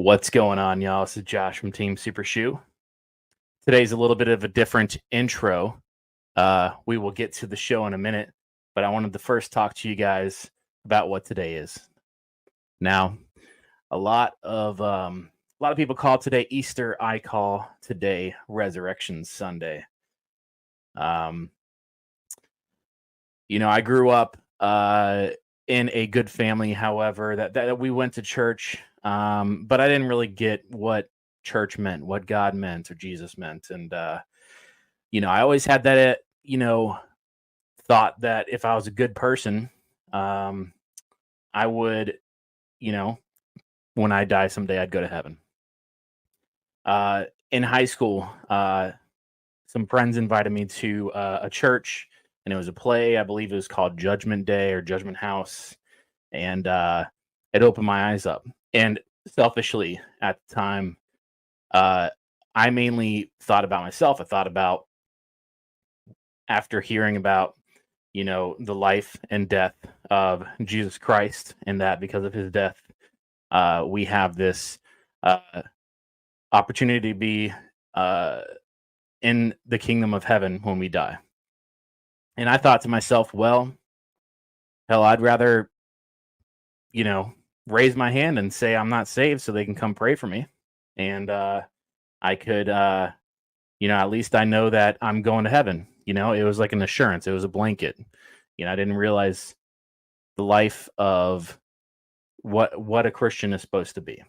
What's going on, y'all? This is Josh from Team Super Shoe. Today's a little bit of a different intro. We will get to the show in a minute, but I wanted to first talk to you guys about what today is. Now, a lot of people call today Easter. I call today Resurrection Sunday. I grew up in a good family. However, that we went to church. But I didn't really get what church meant, what God meant, or Jesus meant. And, I always had that, thought that if I was a good person, I would, when I die someday, I'd go to heaven. In high school, some friends invited me to a church, and it was a play. I believe it was called Judgment Day or Judgment House. And it opened my eyes up. And selfishly at the time, I mainly thought about myself. I thought about, after hearing about, the life and death of Jesus Christ, and that because of his death, we have this opportunity to be in the kingdom of heaven when we die. And I thought to myself, well, hell, I'd rather, raise my hand and say I'm not saved so they can come pray for me. And I could, at least I know that I'm going to heaven. It was like an assurance. It was a blanket. I didn't realize the life of what a Christian is supposed to be.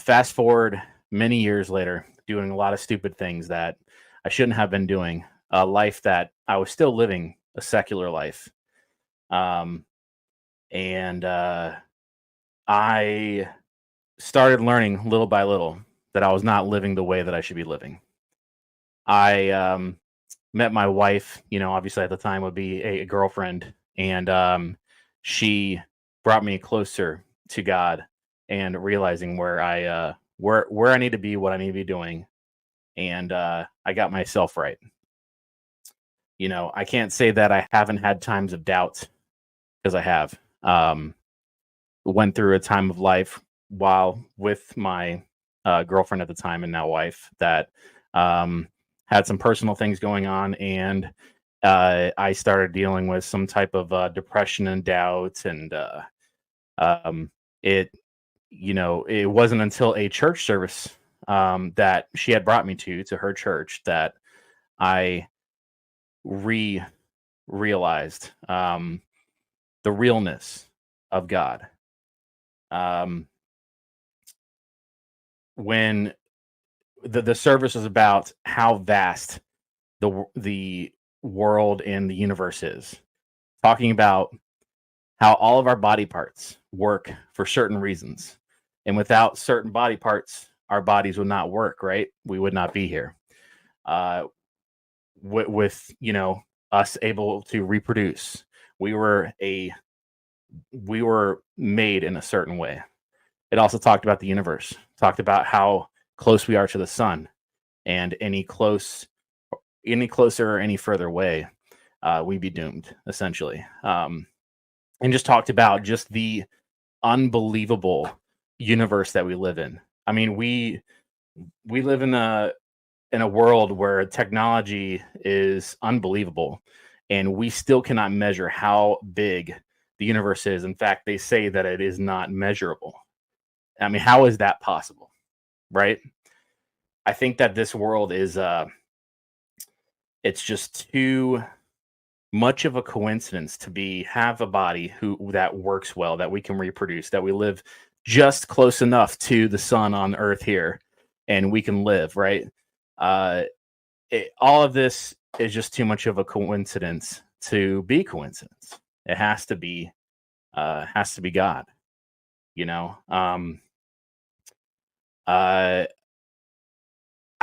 Fast forward many years later, doing a lot of stupid things that I shouldn't have been doing, a life that I was still living, a secular life. And I started learning little by little that I was not living the way that I should be living. I met my wife, obviously at the time would be a girlfriend, and she brought me closer to God and realizing where I need to be, what I need to be doing, and I got myself right. I can't say that I haven't had times of doubt, because I have. Went through a time of life while with my girlfriend at the time and now wife that had some personal things going on, and I started dealing with some type of depression and doubt, and it wasn't until a church service that she had brought me to her church that I realized the realness of God. When the service was about how vast the world and the universe is, talking about how all of our body parts work for certain reasons, and without certain body parts, our bodies would not work. Right? We would not be here. With us able to reproduce, we were made in a certain way. It also talked about the universe, talked about how close we are to the sun, and any closer or any further away, we'd be doomed, essentially. And just talked about just the unbelievable universe that we live in. I mean, we live in a world where technology is unbelievable, and we still cannot measure how big the universe is. In fact, they say that it is not measurable. I mean, how is that possible? Right? I think that this world is it's just too much of a coincidence to have a body that works well, that we can reproduce, that we live just close enough to the sun on Earth here, and we can live, right? All of this is just too much of a coincidence to be coincidence. It has to be God. I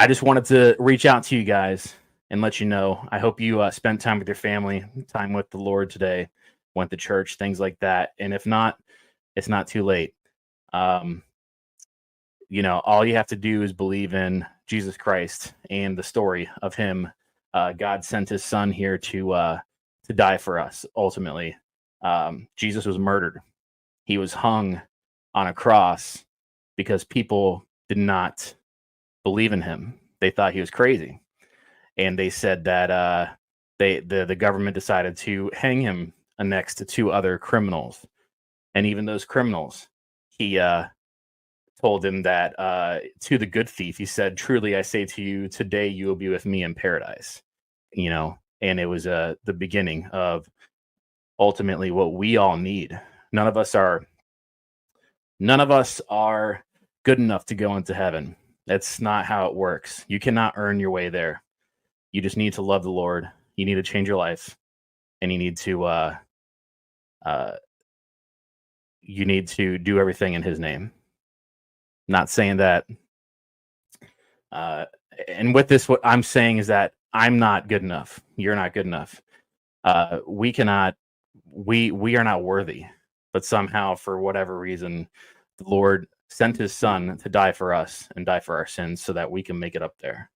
just wanted to reach out to you guys and let you know. I hope you spent time with your family, time with the Lord today, went to church, things like that. And if not, it's not too late. All you have to do is believe in Jesus Christ and the story of him. God sent his son here to die for us. Ultimately, Jesus was murdered. He was hung on a cross because people did not believe in him. They thought he was crazy. And they said that the government decided to hang him next to 2 other criminals. And even those criminals, he told him that to the good thief, he said, "Truly I say to you, today you will be with me in paradise." And it was the beginning of ultimately what we all need. None of us are good enough to go into heaven. That's not how it works. You cannot earn your way there. You just need to love the Lord. You need to change your life, and you need to do everything in his name. Not saying that. And with this, what I'm saying is that I'm not good enough. You're not good enough. We are not worthy, but somehow, for whatever reason, the Lord sent his son to die for us and die for our sins so that we can make it up there.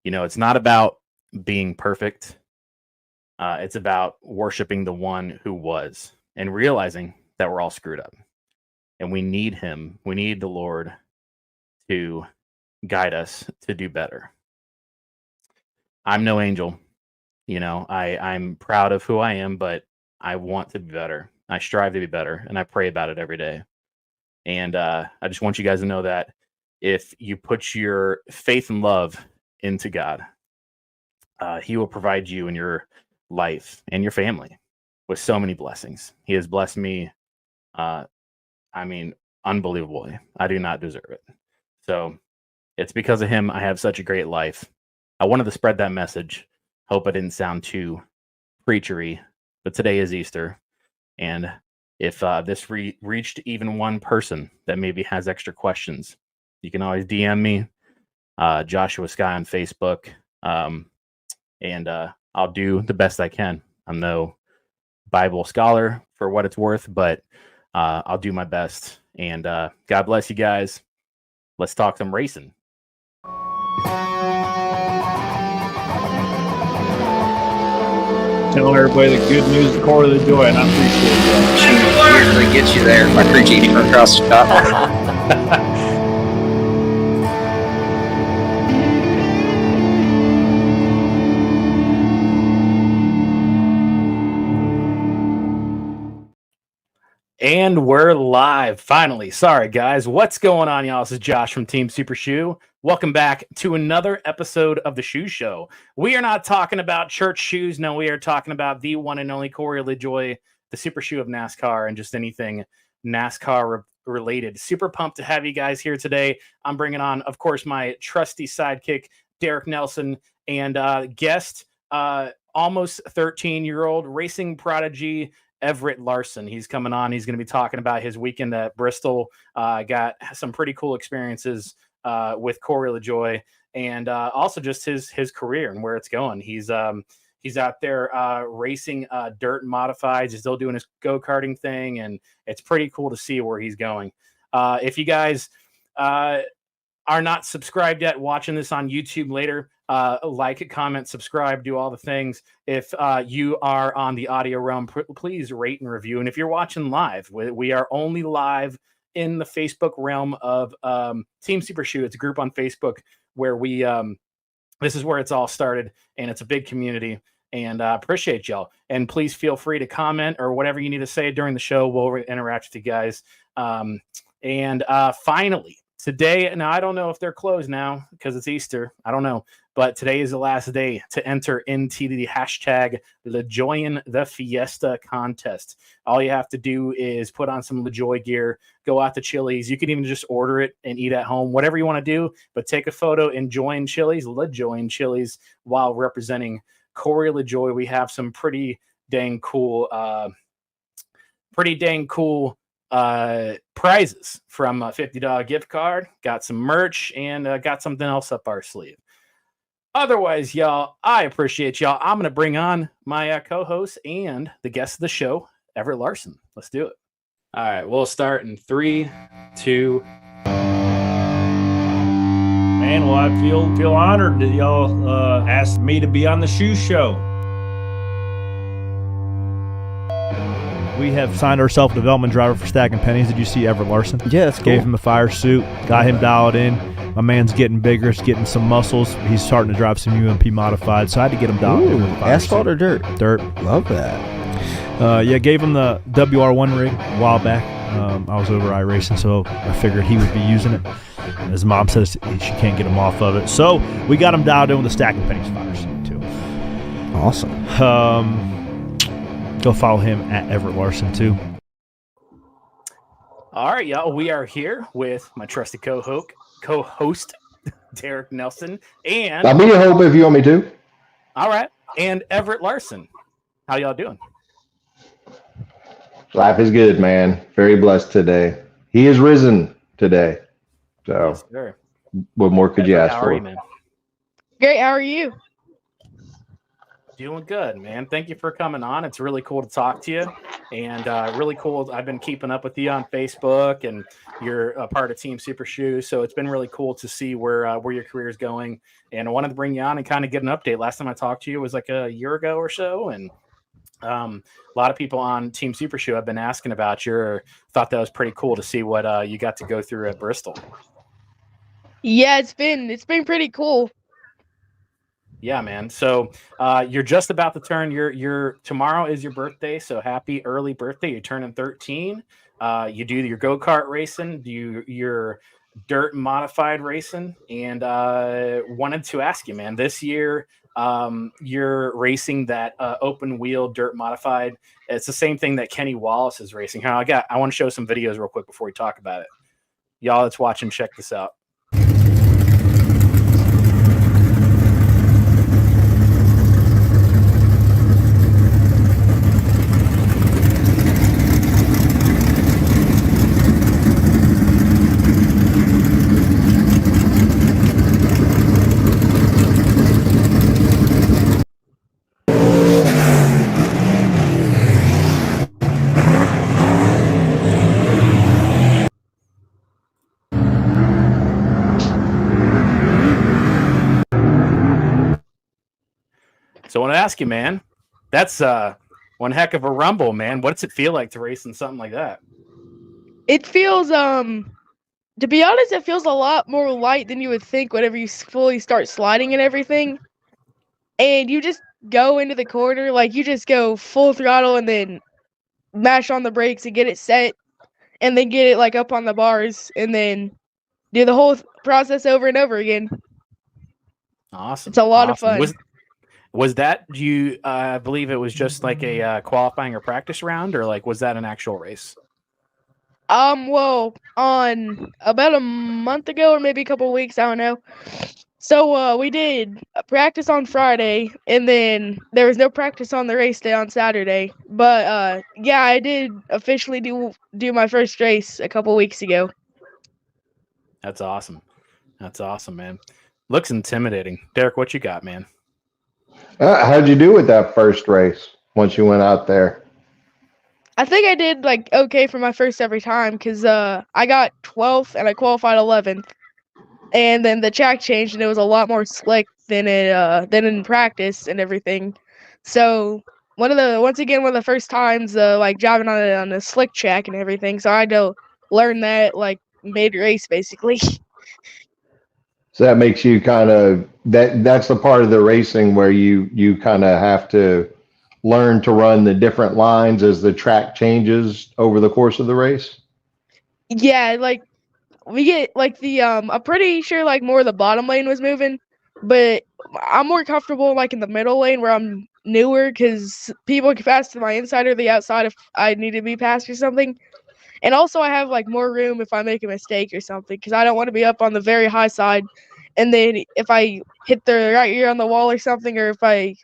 It's not about being perfect. It's about worshiping the one who was and realizing that we're all screwed up. And we need him. We need the Lord to guide us to do better. I'm no angel. I'm proud of who I am, but I want to be better. I strive to be better, and I pray about it every day. And I just want you guys to know that if you put your faith and love into God, he will provide you in your life and your family with so many blessings. He has blessed me, unbelievably. I do not deserve it. So it's because of him I have such a great life. I wanted to spread that message. Hope I didn't sound too preachery, but today is Easter. And if this reached even one person that maybe has extra questions, you can always DM me, Joshua Sky on Facebook, and I'll do the best I can. I'm no Bible scholar for what it's worth, but I'll do my best. And God bless you guys. Let's talk some racing. Telling everybody the good news, the core of the joy, and I appreciate that. She usually gets you there by preaching from across the top. And we're live, finally. Sorry, guys. What's going on, y'all? This is Josh from Team Super Shoe. Welcome back to another episode of The Shoe Show. We are not talking about church shoes. No, we are talking about the one and only Corey LaJoy, the Super Shoe of NASCAR, and just anything NASCAR related. Super pumped to have you guys here today. I'm bringing on, of course, my trusty sidekick, Derek Nelson, and guest, almost 13-year-old racing prodigy, Everett Larson. He's coming on. He's going to be talking about his weekend at Bristol. Got some pretty cool experiences with Corey LaJoy, and also just his career and where it's going. He's out there racing dirt modifieds. He's still doing his go-karting thing, and it's pretty cool to see where he's going. If you guys are not subscribed yet, watching this on YouTube later, like, comment, subscribe, do all the things. If you are on the audio realm, please rate and review. And if you're watching live, we are only live in the Facebook realm of Team Super Shoe. It's a group on Facebook where we this is where it's all started, and it's a big community. And I appreciate y'all. And please feel free to comment or whatever you need to say during the show. We'll interact with you guys. And finally, today, now I don't know if they're closed now because it's Easter. I don't know. But today is the last day to enter into the hashtag LaJoyin the Fiesta contest. All you have to do is put on some LaJoy gear, go out to Chili's. You can even just order it and eat at home, whatever you want to do. But take a photo and join Chili's, LaJoyin Chili's, while representing Corey LaJoy. We have some pretty dang cool prizes from a $50 gift card, got some merch, and got something else up our sleeve. Otherwise, y'all, I appreciate y'all. I'm going to bring on my co-host and the guest of the show, Everett Larson. Let's do it. All right, we'll start in 3, 2. Man, well, I feel honored that y'all asked me to be on the Shoe Show. we have signed our self-development driver for Stacking Pennies. Did you see Everett Larson? Yeah, that's cool. Gave him the fire suit, got him dialed in. My man's getting bigger, he's getting some muscles. He's starting to drive some UMP modified, so I had to get him dialed in with the fire asphalt suit. or dirt? Dirt. Love that. Yeah, gave him the WR1 rig a while back. I was over iRacing, so I figured he would be using it. His mom says she can't get him off of it. So we got him dialed in with the Stacking Pennies fire suit, too. Awesome. Go follow him at Everett Larson, too. All right, y'all. We are here with my trusty co-host Derek Nelson, and I'll be a hope if you want me to. all right, and Everett Larson. How y'all doing? Life is good, man. Very blessed today. He is risen today. So, Yes, sir. what more could you Everett, ask how are for? you, man? Great. How are you? Doing good, man. Thank you for coming on. It's really cool to talk to you, and really cool. I've been keeping up with you on Facebook, and you're a part of Team Super Shoes, so it's been really cool to see where your career is going. And I wanted to bring you on and kind of get an update. Last time I talked to you was like a year ago or so, and a lot of people on Team Super Shoe have been asking about you. Thought that was pretty cool to see what you got to go through at Bristol. Yeah, it's been pretty cool. Yeah, man. So you're just about to turn your tomorrow is your birthday. So happy early birthday. You're turning 13. You do your go-kart racing, do your dirt modified racing, and wanted to ask you, man, this year you're racing that open wheel dirt modified. It's the same thing that Kenny Wallace is racing. I want to show some videos real quick before we talk about it. Y'all that's watching, check this out. So I want to ask you, man, that's one heck of a rumble, man. What does it feel like to race in something like that? It feels to be honest, it feels a lot more light than you would think whenever you fully start sliding and everything. And you just go into the corner, like you just go full throttle and then mash on the brakes and get it set, and then get it like up on the bars, and then do the whole process over and over again. Awesome. It's a lot of fun. Was that you? I believe it was just like a qualifying or practice round, or like was that an actual race? Well, on about a month ago or maybe a couple of weeks, I don't know. So we did a practice on Friday, and then there was no practice on the race day on Saturday. But yeah, I did officially do my first race a couple weeks ago. That's awesome. That's awesome, man. Looks intimidating. Derek, what you got, man? How'd you do with that first race once you went out there? I think I did like okay for my first every time because I got 12th and I qualified 11th, and then the track changed and it was a lot more slick than in practice and everything. So one of the first times like driving on a slick track and everything. So I had to learn that like mid-race basically. So that makes you kind of that's the part of the racing where you kind of have to learn to run the different lines as the track changes over the course of the race. Yeah, like we get like the I'm pretty sure like more of the bottom lane was moving, but I'm more comfortable like in the middle lane where I'm newer because people can pass to my inside or the outside if I need to be passed or something. And also I have like more room if I make a mistake or something because I don't want to be up on the very high side, and then if I hit the right ear on the wall or something, or if I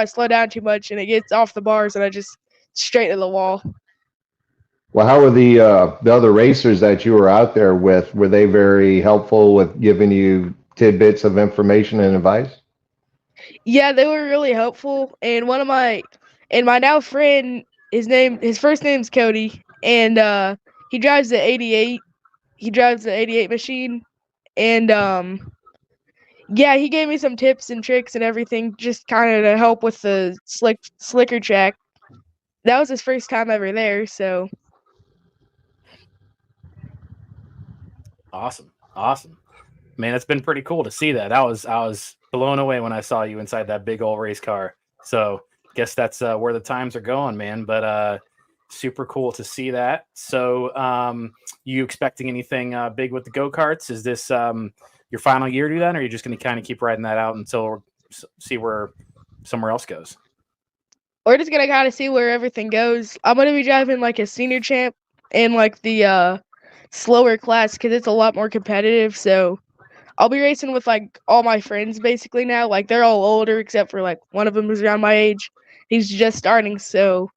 slow down too much and it gets off the bars and I just straight to the wall. Well, how were the other racers that you were out there with? Were they very helpful with giving you tidbits of information and advice? Yeah, they were really helpful. And my now friend, his first name's Cody, and he drives the 88. He drives the 88 machine, and yeah, he gave me some tips and tricks and everything, just kind of to help with the slicker track that was his first time ever there. So Awesome. Man, it's been pretty cool to see that. I was blown away when I saw you inside that big old race car. So guess that's where the times are going, man. But super cool to see that. So you expecting anything big with the go-karts? Is this your final year to do that, or are you just going to kind of keep riding that out until see where somewhere else goes? we're just gonna kind of see where everything goes. I'm gonna be driving like a senior champ in like the slower class because it's a lot more competitive. So I'll be racing with like all my friends basically now. Like they're all older except for like one of them who's around my age. He's just starting, so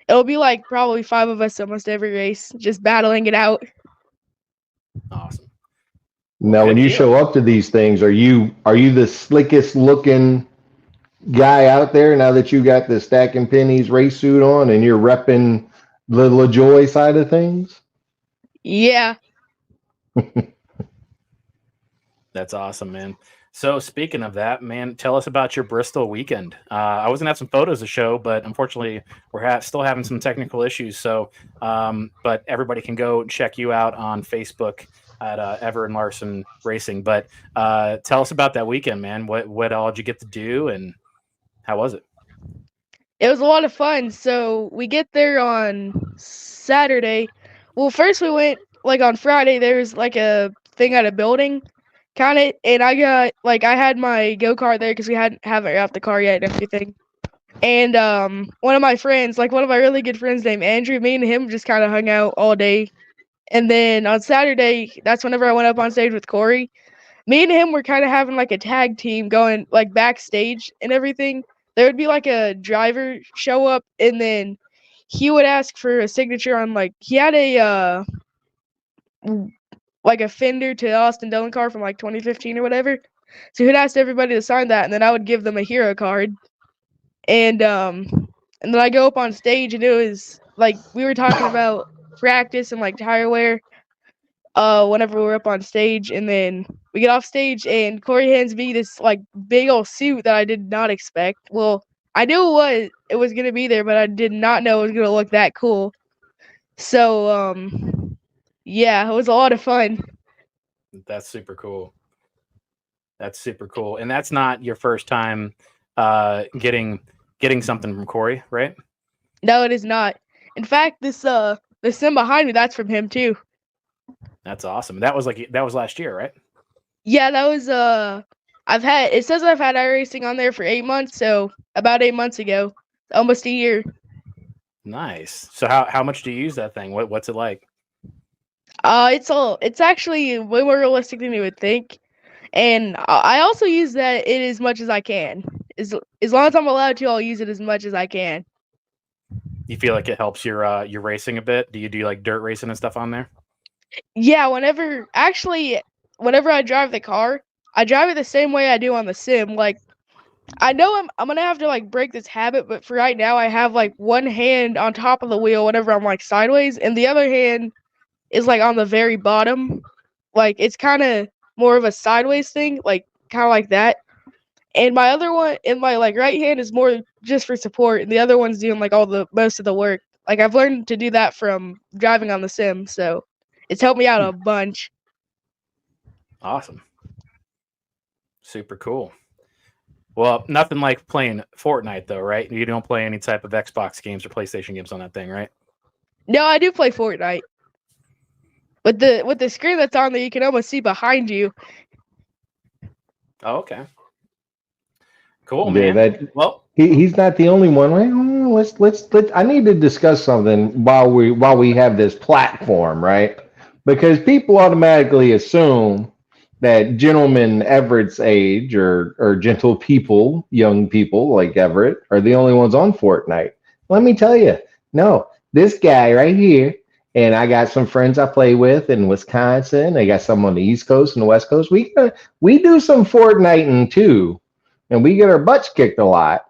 it'll be like probably 5 of us almost every race, just battling it out. Awesome. Now, when you show up to these things, are you the slickest looking guy out there now that you got the stacking pennies race suit on and you're repping the LaJoy side of things? Yeah. That's awesome, man. So speaking of that, man, tell us about your Bristol weekend. I was gonna have some photos to show, but unfortunately, we're still having some technical issues. So, but everybody can go check you out on Facebook at Everett Larson Racing. But tell us about that weekend, man. What all did you get to do, and how was it? It was a lot of fun. So we get there on Saturday. Well, first we went like on Friday. There was like a thing at a building, kind of, and I had my go-kart there because we haven't wrapped the car yet and everything. And one of my friends, like one of my really good friends named Andrew, me and him just kind of hung out all day. And then on Saturday, that's whenever I went up on stage with Corey. Me and him were kind of having like a tag team going like backstage and everything. There would be like a driver show up, and then he would ask for a signature on like he had a like a fender to Austin Dillon car from like 2015 or whatever. So he'd ask everybody to sign that, and then I would give them a hero card. And then I go up on stage, and it was like we were talking about practice and like tire wear. Whenever we were up on stage, and then we get off stage, and Corey hands me this like big old suit that I did not expect. Well, I knew it was gonna be there, but I did not know it was gonna look that cool. So yeah, it was a lot of fun. That's super cool. And that's not your first time getting something from Corey, right? No, it is not. In fact, this the sim behind me, that's from him too. That's awesome. That was last year, right? Yeah, that was it says I've had iRacing on there for 8 months, so about 8 months ago, almost a year. Nice. So how much do you use that thing? What's it like? It's actually way more realistic than you would think, and I also use it as much as I can. As long as I'm allowed to, I'll use it as much as I can. You feel like it helps your racing a bit? Do you do like dirt racing and stuff on there? Yeah, whenever I drive the car, I drive it the same way I do on the sim. Like, I know I'm gonna have to like break this habit, but for right now, I have like one hand on top of the wheel whenever I'm like sideways, and the other hand is like on the very bottom. Like it's kind of more of a sideways thing, like kind of like that. And my other one in my like right hand is more just for support, and the other one's doing like most of the work. Like I've learned to do that from driving on the sim, so it's helped me out a bunch. Awesome. Super cool. Well, nothing like playing Fortnite though, right? You don't play any type of Xbox games or PlayStation games on that thing, right? No, I do play Fortnite. With the screen that's on there, you can almost see behind you. Oh, okay. Cool, man. Well, he's not the only one, right? Let's. I need to discuss something while we have this platform, right? Because people automatically assume that gentlemen Everett's age or gentle people, young people like Everett, are the only ones on Fortnite. Let me tell you, no, this guy right here, and I got some friends I play with in Wisconsin. I got some on the East Coast and the West Coast. We do some Fortniting too, and we get our butts kicked a lot.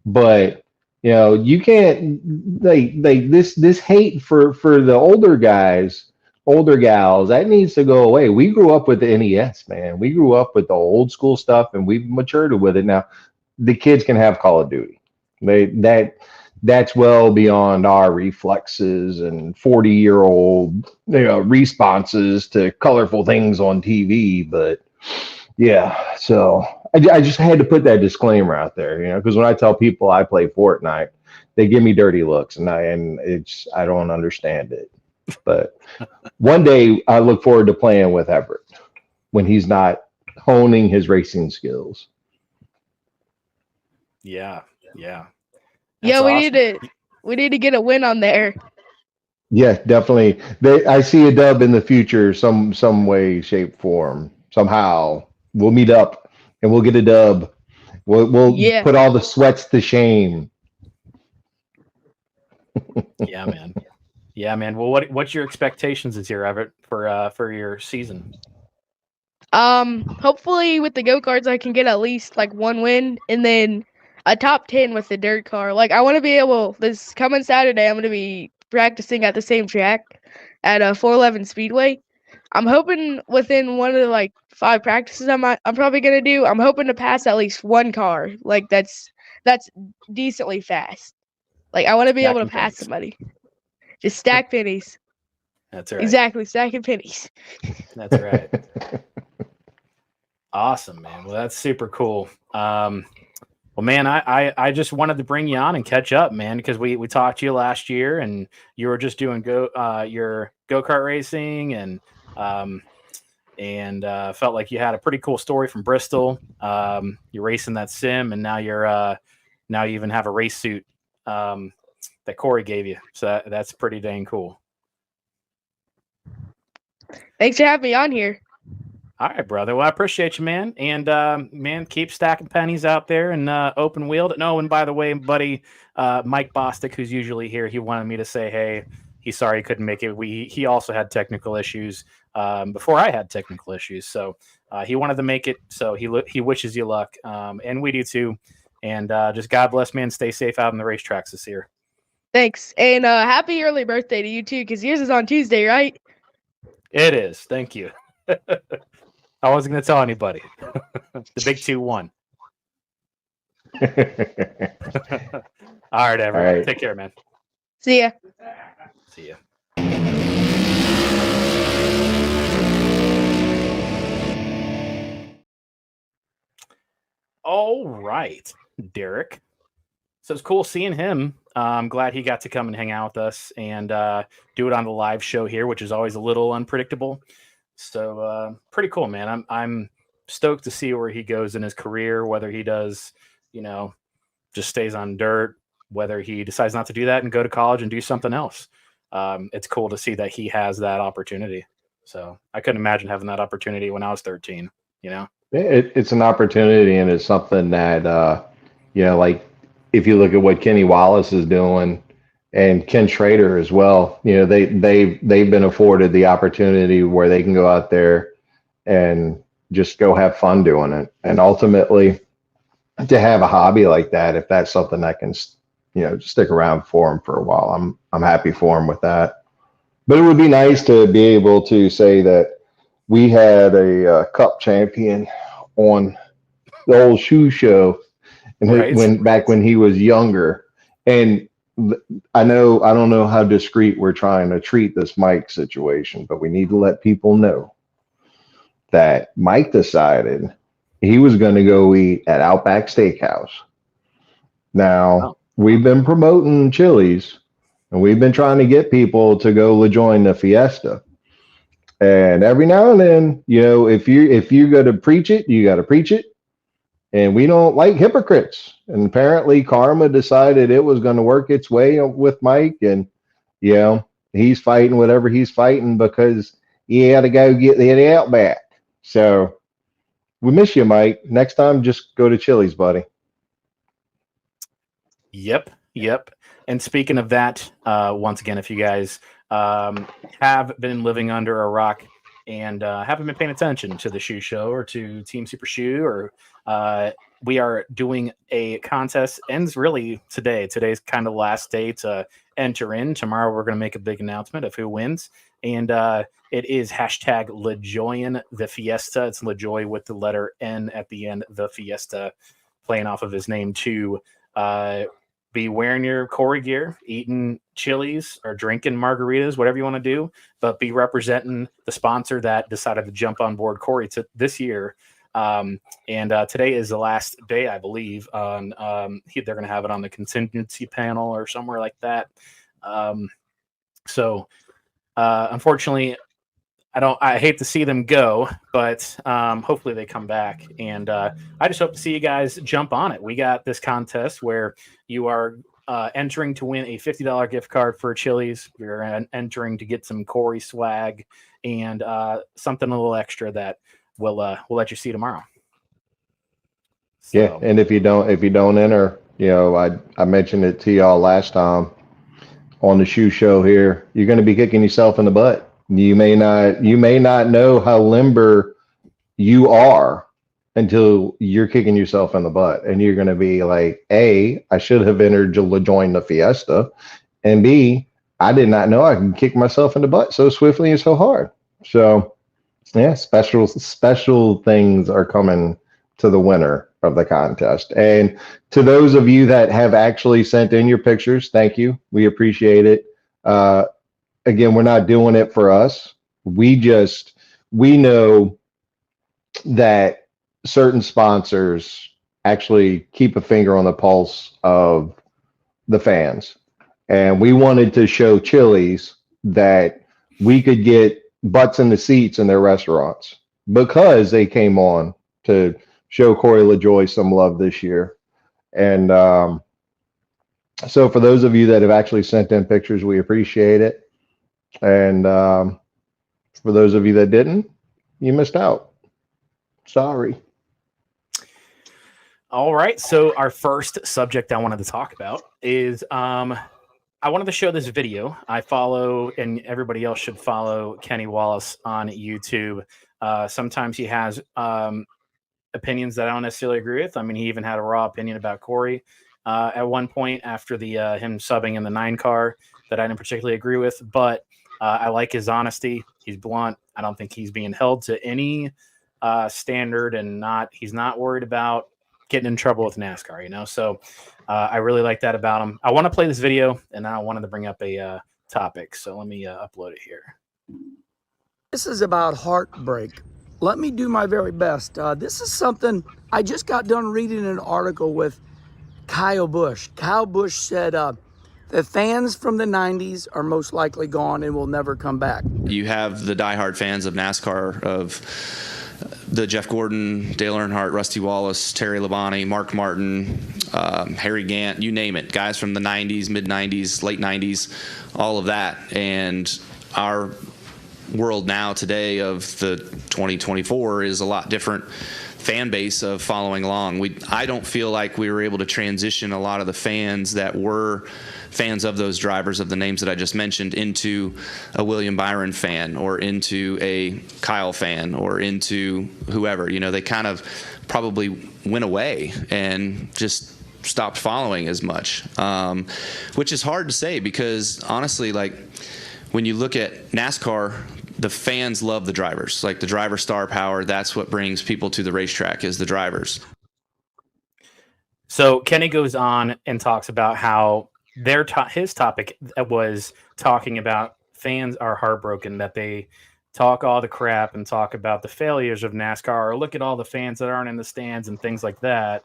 But you know, you can't this hate for the older guys. Older gals, that needs to go away. We grew up with the NES, man. We grew up with the old school stuff, and we've matured with it. Now, the kids can have Call of Duty. that's well beyond our reflexes and 40-year-old responses to colorful things on TV. But yeah, so I just had to put that disclaimer out there, because when I tell people I play Fortnite, they give me dirty looks, and I don't understand it. But one day I look forward to playing with Everett when he's not honing his racing skills. Yeah. Yeah, That's we awesome. need to get a win on there. Yeah, definitely. I see a dub in the future, some way, shape, form. Somehow we'll meet up and we'll get a dub. We'll Yeah. put all the sweats to shame. Yeah, man. Yeah, man. Well, what's your expectations this year, Everett, for your season? Hopefully with the go-karts I can get at least like one win and then a top 10 with the dirt car. Like I want to be able this coming Saturday I'm going to be practicing at the same track at a 411 Speedway. I'm hoping within one of the like 5 practices I'm probably going to do, I'm hoping to pass at least one car. Like that's decently fast. Like I want to be able to Stacking pass pennies. somebody. Just stack pennies. That's right. Exactly, stacking pennies. That's right. Awesome, man. Well, that's super cool. Well, man, I just wanted to bring you on and catch up, man, because we talked to you last year and you were just doing your go-kart racing and felt like you had a pretty cool story from Bristol. You're racing that sim, and now now you even have a race suit that Corey gave you. So that's pretty dang cool. Thanks for having me on here. All right, brother. Well, I appreciate you, man. And man, keep stacking pennies out there and open wheeled. No, and by the way, buddy, Mike Bostic, who's usually here, he wanted me to say, hey, he's sorry he couldn't make it. He also had technical issues before I had technical issues, so he wanted to make it. So he wishes you luck, and we do too. And just God bless, man. Stay safe out on the racetracks this year. Thanks. And happy early birthday to you too, because yours is on Tuesday, right? It is. Thank you. I wasn't going to tell anybody. The big 2-1. All right, everyone. All right. Take care, man. See ya. See ya. All right, Derek. So it's cool seeing him. I'm glad he got to come and hang out with us and do it on the live show here, which is always a little unpredictable. So pretty cool, man. I'm stoked to see where he goes in his career, whether he does, just stays on dirt, whether he decides not to do that and go to college and do something else. It's cool to see that he has that opportunity. So I couldn't imagine having that opportunity when I was 13, It's an opportunity, and it's something that, like if you look at what Kenny Wallace is doing and Ken Schrader as well, they've been afforded the opportunity where they can go out there and just go have fun doing it. And ultimately to have a hobby like that, if that's something that can, stick around for him for a while, I'm happy for him with that. But it would be nice to be able to say that we had a cup champion on the old shoe show, and Right. back when he was younger. And I don't know how discreet we're trying to treat this Mike situation, but we need to let people know that Mike decided he was going to go eat at Outback Steakhouse. Now, we've been promoting Chili's, and we've been trying to get people to go join the Fiesta. And every now and then, if you go to preach it, you got to preach it. And we don't like hypocrites. And apparently karma decided it was going to work its way with Mike. And, he's fighting whatever he's fighting because he had to go get the Outback. So we miss you, Mike. Next time, just go to Chili's, buddy. Yep. And speaking of that, once again, if you guys have been living under a rock and haven't been paying attention to the shoe show or to Team Super Shoe, or we are doing a contest. Ends really today. Today's kind of the last day to enter in. Tomorrow we're going to make a big announcement of who wins, and it is hashtag LaJoyan the Fiesta. It's LaJoy with the letter N at the end, the Fiesta, playing off of his name too. be wearing your Corey gear, eating chilies or drinking margaritas, whatever you want to do, but be representing the sponsor that decided to jump on board Corey this year. And today is the last day, I believe. On they're going to have it on the contingency panel or somewhere like that. Unfortunately, I hate to see them go, but hopefully they come back. And I just hope to see you guys jump on it. We got this contest where you are entering to win a $50 gift card for Chili's. You're entering to get some Corey swag and something a little extra that we'll let you see tomorrow. So. Yeah, and if you don't enter, I mentioned it to y'all last time on the shoe show here, you're going to be kicking yourself in the butt. You may not know how limber you are until you're kicking yourself in the butt, and you're going to be like, A, I should have entered to join the fiesta, and B, I did not know I can kick myself in the butt so swiftly and so hard. So yeah, special things are coming to the winner of the contest. And to those of you that have actually sent in your pictures, thank you. We appreciate it. Again, we're not doing it for us. We know that certain sponsors actually keep a finger on the pulse of the fans. And we wanted to show Chili's that we could get butts in the seats in their restaurants because they came on to show Corey LaJoie some love this year. And so for those of you that have actually sent in pictures, we appreciate it. And for those of you that didn't, you missed out. Sorry. All right. So our first subject I wanted to talk about is I wanted to show this video. I follow, and everybody else should follow, Kenny Wallace on YouTube. Sometimes he has opinions that I don't necessarily agree with. I mean, he even had a raw opinion about Corey at one point after the him subbing in the 9 car that I didn't particularly agree with. But I like his honesty. He's blunt. I don't think he's being held to any standard, and he's not worried about getting in trouble with NASCAR, So I really like that about him. I want to play this video, and I wanted to bring up a topic. So let me upload it here. This is about heartbreak. Let me do my very best. This is something I just got done reading an article with Kyle Busch. Kyle Busch said the fans from the 90s are most likely gone and will never come back. You have the diehard fans of NASCAR, of the Jeff Gordon, Dale Earnhardt, Rusty Wallace, Terry Labonte, Mark Martin, Harry Gant, you name it. Guys from the 90s, mid-90s, late 90s, all of that. And our world now today of the 2024 is a lot different fan base of following along. I don't feel like we were able to transition a lot of the fans that were fans of those drivers, of the names that I just mentioned, into a William Byron fan or into a Kyle fan or into whoever. They kind of probably went away and just stopped following as much, which is hard to say because honestly, like when you look at NASCAR, the fans love the drivers, like the driver star power. That's what brings people to the racetrack, is the drivers. So Kenny goes on and talks about how his topic was talking about fans are heartbroken, that they talk all the crap and talk about the failures of NASCAR, or look at all the fans that aren't in the stands and things like that.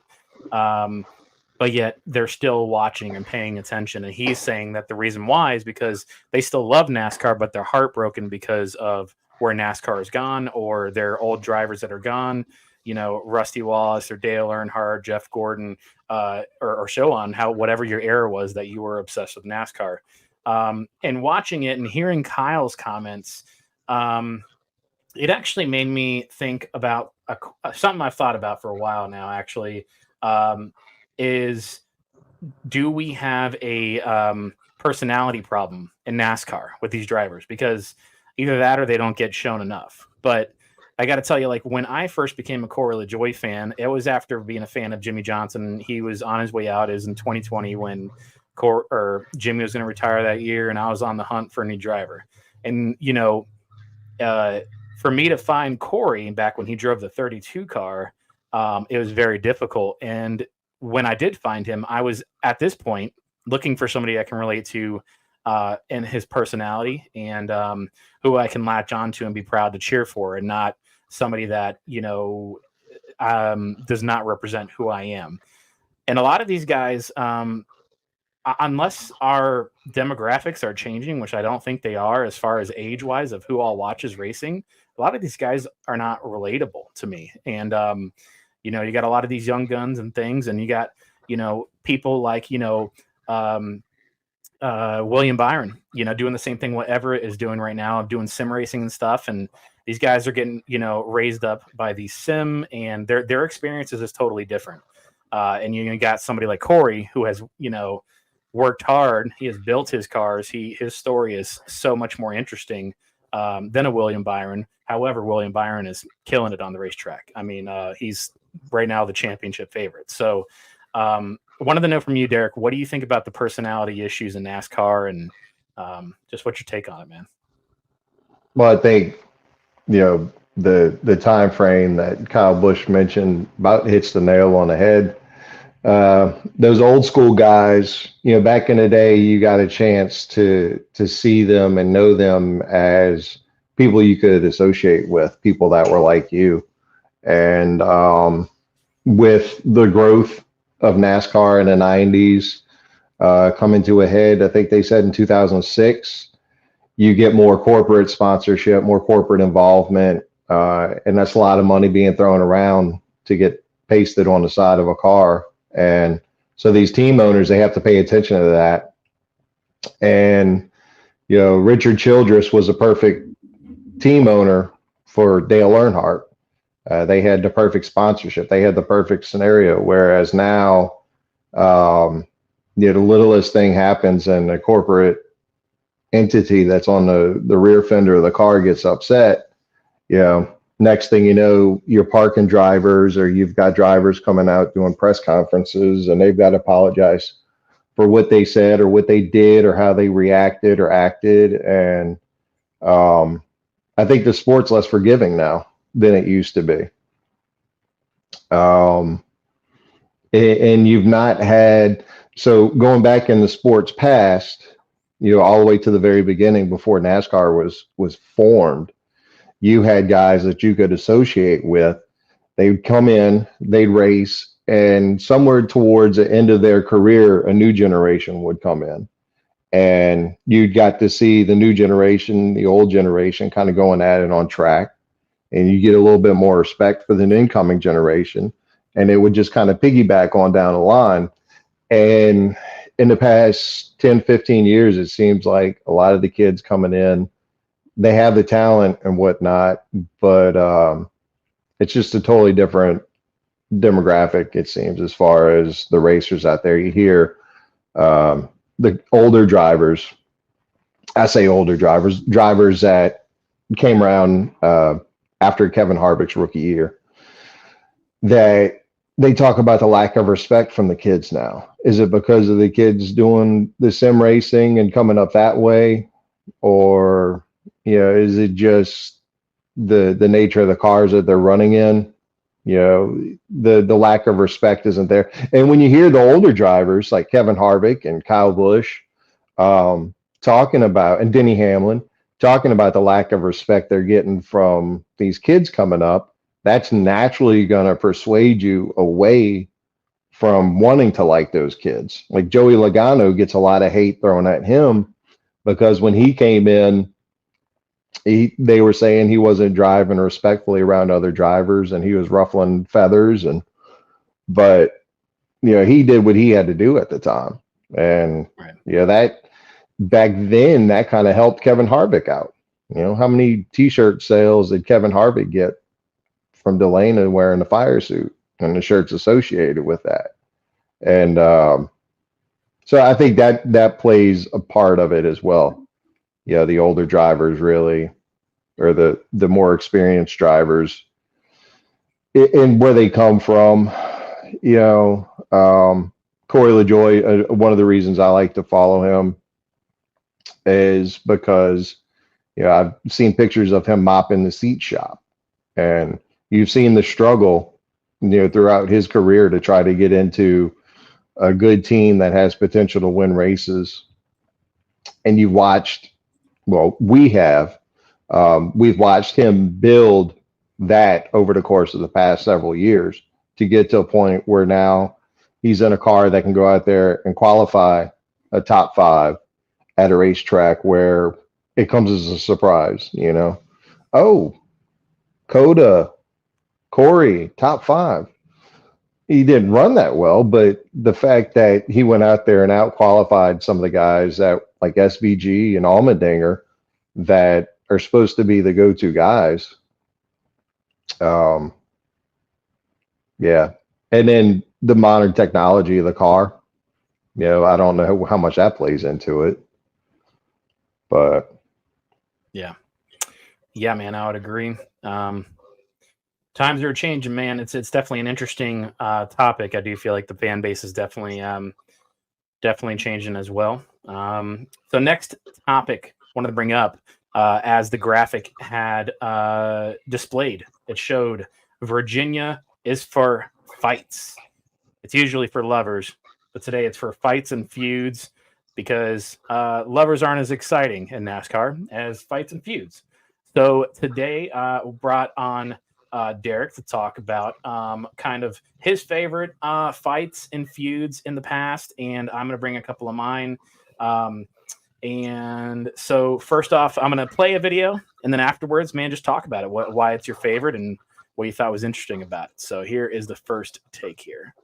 But yet they're still watching and paying attention. And he's saying that the reason why is because they still love NASCAR, but they're heartbroken because of where NASCAR is gone, or their old drivers that are gone, Rusty Wallace or Dale Earnhardt, Jeff Gordon, or so on, whatever your era was that you were obsessed with NASCAR. And watching it and hearing Kyle's comments, it actually made me think about something I've thought about for a while now, actually. Is do we have a personality problem in NASCAR with these drivers? Because either that or they don't get shown enough. But I got to tell you, like when I first became a Corey LaJoie fan, it was after being a fan of Jimmy Johnson. He was on his way out. It was in 2020 when Jimmy was going to retire that year, and I was on the hunt for a new driver. And, for me to find Corey back when he drove the 32 car, it was very difficult. And when I did find him, I was at this point looking for somebody I can relate to in his personality and who I can latch on to and be proud to cheer for, and not somebody that, does not represent who I am. And a lot of these guys, unless our demographics are changing, which I don't think they are as far as age wise of who all watches racing, a lot of these guys are not relatable to me. And, you got a lot of these young guns and things, and you got, people like, William Byron, doing the same thing what Everett is doing right now, doing sim racing and stuff. And these guys are getting, raised up by the sim, and their experiences is totally different. And you got somebody like Corey who has, worked hard. He has built his cars. His story is so much more interesting than a William Byron. However, William Byron is killing it on the racetrack. I mean, he's right now the championship favorite. So wanted to know from you, Derek, what do you think about the personality issues in NASCAR, and just what's your take on it, man? Well, I think, the time frame that Kyle Busch mentioned about hits the nail on the head. Those old school guys, back in the day, you got a chance to see them and know them as people you could associate with, people that were like you. And with the growth of NASCAR in the 90s coming to a head, I think they said in 2006, you get more corporate sponsorship, more corporate involvement, and that's a lot of money being thrown around to get pasted on the side of a car. And so these team owners, they have to pay attention to that. And, Richard Childress was a perfect team owner for Dale Earnhardt. They had the perfect sponsorship. They had the perfect scenario. Whereas now, the littlest thing happens and a corporate entity that's on the rear fender of the car gets upset, next thing you know, you're parking drivers, or you've got drivers coming out doing press conferences, and they've got to apologize for what they said or what they did or how they reacted or acted. And I think the sport's less forgiving now than it used to be. And you've not had, so going back in the sport's past, all the way to the very beginning before NASCAR was formed, you had guys that you could associate with. They'd come in, they'd race, and somewhere towards the end of their career, a new generation would come in. And you'd got to see the new generation, the old generation kind of going at it on track. And you get a little bit more respect for the incoming generation. And it would just kind of piggyback on down the line. And in the past 10, 15 years, it seems like a lot of the kids coming in, they have the talent and whatnot, but it's just a totally different demographic, it seems, as far as the racers out there. You hear the older drivers, I say older drivers that came around after Kevin Harvick's rookie year, that they talk about the lack of respect from the kids now. Is it because of the kids doing the sim racing and coming up that way? Or, is it just the nature of the cars that they're running in? The lack of respect isn't there. And when you hear the older drivers like Kevin Harvick and Kyle Busch talking about, and Denny Hamlin, talking about the lack of respect they're getting from these kids coming up, that's naturally going to persuade you away from wanting to like those kids. Like Joey Logano gets a lot of hate thrown at him because when he came in, they were saying he wasn't driving respectfully around other drivers and he was ruffling feathers. But he did what he had to do at the time. And right. That back then, that kind of helped Kevin Harvick out. How many t-shirt sales did Kevin Harvick get from Delana wearing the fire suit and the shirts associated with that? And so I think that plays a part of it as well. The older drivers really, or the more experienced drivers, and where they come from. Corey LaJoie, one of the reasons I like to follow him is because I've seen pictures of him mopping the seat shop, and you've seen the struggle throughout his career to try to get into a good team that has potential to win races. And you've watched, well, we've watched him build that over the course of the past several years to get to a point where now he's in a car that can go out there and qualify a top 5 at a racetrack where it comes as a surprise, Oh, Coda, Corey, top 5. He didn't run that well, but the fact that he went out there and out qualified some of the guys that like SVG and Allmendinger that are supposed to be the go-to guys. Yeah. And then the modern technology of the car, I don't know how much that plays into it, but yeah, man, I would agree. Times are changing, man. It's definitely an interesting topic. I do feel like the fan base is definitely changing as well. So next topic I wanted to bring up, as the graphic had displayed, it showed Virginia is for fights. It's usually for lovers, but today it's for fights and feuds, because lovers aren't as exciting in NASCAR as fights and feuds. So today brought on Derek to talk about kind of his favorite fights and feuds in the past, and I'm going to bring a couple of mine. And so first off, I'm going to play a video, and then afterwards, man, just talk about it, why it's your favorite and what you thought was interesting about it. So here is the first take here.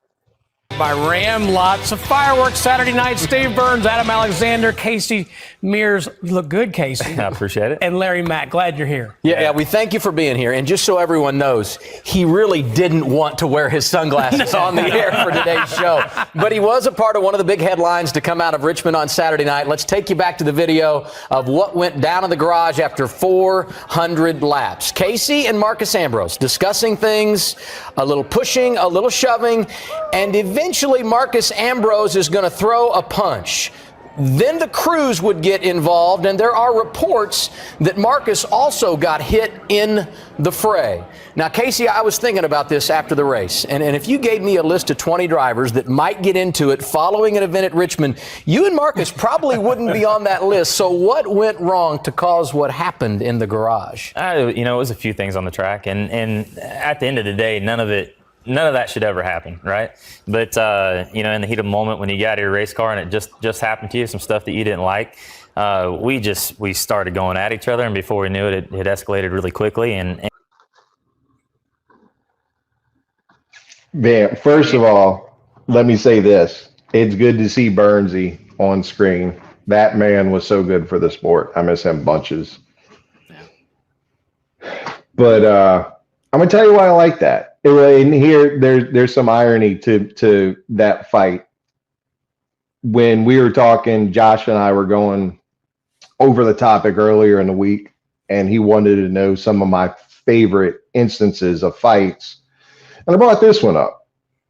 By Ram, lots of fireworks Saturday night. Steve Burns, Adam Alexander, Casey Mears. You look good, Casey. I appreciate it. And Larry Mack, glad you're here. Yeah, we thank you for being here. And just so everyone knows, he really didn't want to wear his sunglasses on the air for today's show. But he was a part of one of the big headlines to come out of Richmond on Saturday night. Let's take you back to the video of what went down in the garage after 400 laps. Casey and Marcus Ambrose discussing things, a little pushing, a little shoving, and eventually Marcus Ambrose is going to throw a punch. Then the crews would get involved, and there are reports that Marcus also got hit in the fray. Now, Casey, I was thinking about this after the race, and if you gave me a list of 20 drivers that might get into it following an event at Richmond, you and Marcus probably wouldn't be on that list. So what went wrong to cause what happened in the garage? It was a few things on the track, and at the end of the day, none of that should ever happen, right? But, in the heat of the moment when you got your race car and it just happened to you, some stuff that you didn't like, we started going at each other, and before we knew it, it escalated really quickly. And Man, first of all, let me say this. It's good to see Burnsy on screen. That man was so good for the sport. I miss him bunches. But I'm going to tell you why I like that. In here, there's some irony to that fight. When we were talking, Josh and I were going over the topic earlier in the week, and he wanted to know some of my favorite instances of fights. And I brought this one up.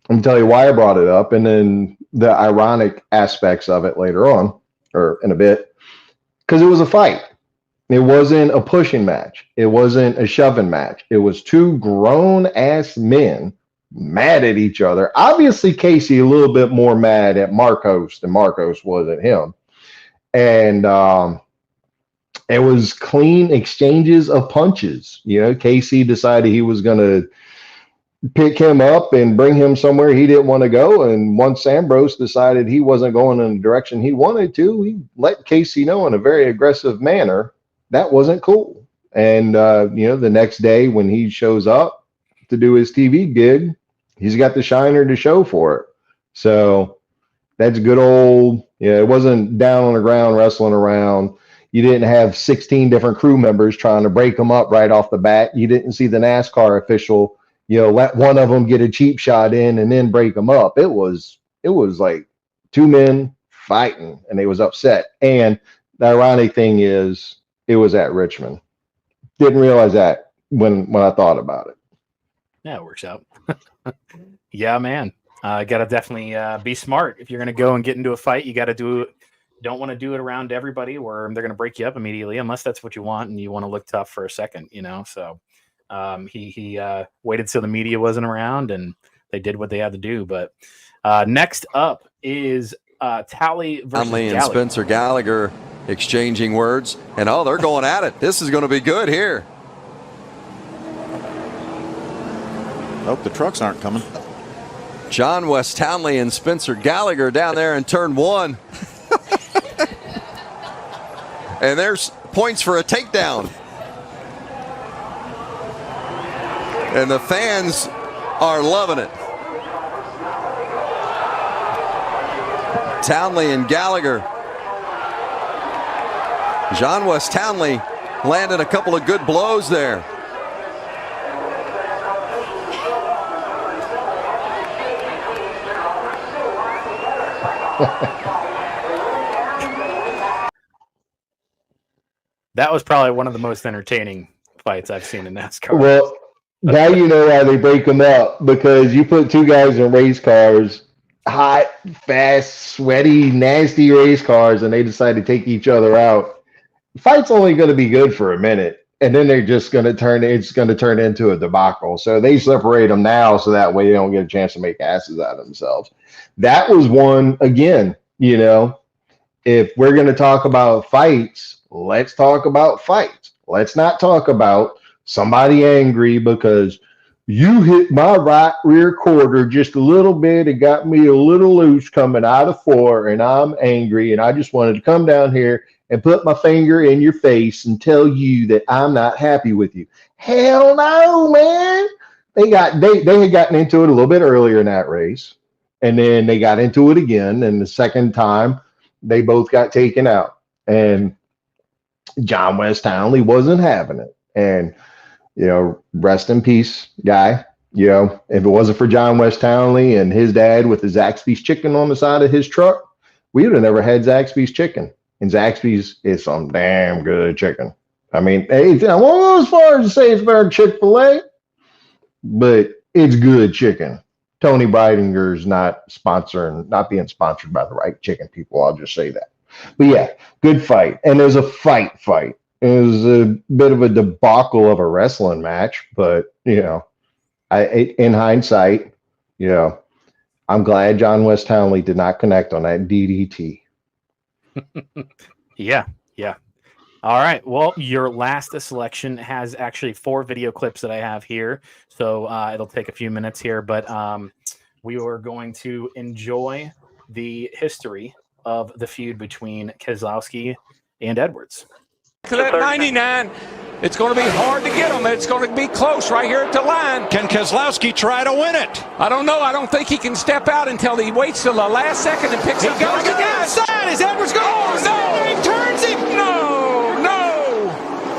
I'm going to tell you why I brought it up, and then the ironic aspects of it later on, or in a bit, because it was a fight. It wasn't a pushing match. It wasn't a shoving match. It was two grown-ass men mad at each other. Obviously, Casey a little bit more mad at Marcos than Marcos was at him. And it was clean exchanges of punches. Casey decided he was going to pick him up and bring him somewhere he didn't want to go. And once Ambrose decided he wasn't going in the direction he wanted to, he let Casey know in a very aggressive manner that wasn't cool. And, the next day when he shows up to do his TV gig, he's got the shiner to show for it. So that's good old, it wasn't down on the ground wrestling around. You didn't have 16 different crew members trying to break them up right off the bat. You didn't see the NASCAR official let one of them get a cheap shot in and then break them up. It was like two men fighting, and they was upset. And the ironic thing is, it was at Richmond. Didn't realize that when I thought about it. Yeah, it works out. Yeah, man. Got to definitely be smart. If you're going to go and get into a fight, you got to do it. Don't want to do it around everybody where they're going to break you up immediately, unless that's what you want and you want to look tough for a second, So He waited till the media wasn't around, and they did what they had to do. But next up is Talley versus Conley and Gallagher. Spencer Gallagher exchanging words, and they're going at it. This is going to be good here. Hope the trucks aren't coming. John West Townley and Spencer Gallagher down there in turn 1. And there's points for a takedown. And the fans are loving it. Townley and Gallagher. John West Townley landed a couple of good blows there. That was probably one of the most entertaining fights I've seen in NASCAR. Well, now you know why they break them up, because you put two guys in race cars, hot, fast, sweaty, nasty race cars, and they decide to take each other out. The fight's only going to be good for a minute, and then they're just going to turn into a debacle. So they separate them now so that way they don't get a chance to make asses out of themselves. That was one, again, you know, if we're going to talk about fights, let's talk about fights. Let's not talk about somebody angry because you hit my right rear quarter just a little bit. It got me a little loose coming out of 4, and I'm angry, and I just wanted to come down here and put my finger in your face and tell you that I'm not happy with you. Hell no, man. They had gotten into it a little bit earlier in that race, and then they got into it again, and the second time they both got taken out. And John West Townley wasn't having it. And, you know, rest in peace, guy. You know, if it wasn't for John West Townley and his dad with the Zaxby's chicken on the side of his truck, we would have never had Zaxby's chicken. And Zaxby's is some damn good chicken. I mean, hey, I won't go as far as to say it's better than Chick-fil-A, but it's good chicken. Tony Bridinger's not being sponsored by the right chicken people. I'll just say that. But yeah, good fight. And it was a fight. It was a bit of a debacle of a wrestling match, but, you know, in hindsight, you know, I'm glad John West Townley did not connect on that DDT. Yeah. All right. Well, your last selection has actually 4 video clips that I have here. So it'll take a few minutes here, but we are going to enjoy the history of the feud between Keselowski and Edwards. To that 99, it's going to be hard to get him. It's going to be close right here at the line. Can Keselowski try to win it? I don't know. I don't think he can step out until he waits till the last second and picks up. He goes to the outside. Is Edwards going? Oh, no! He turns him. No.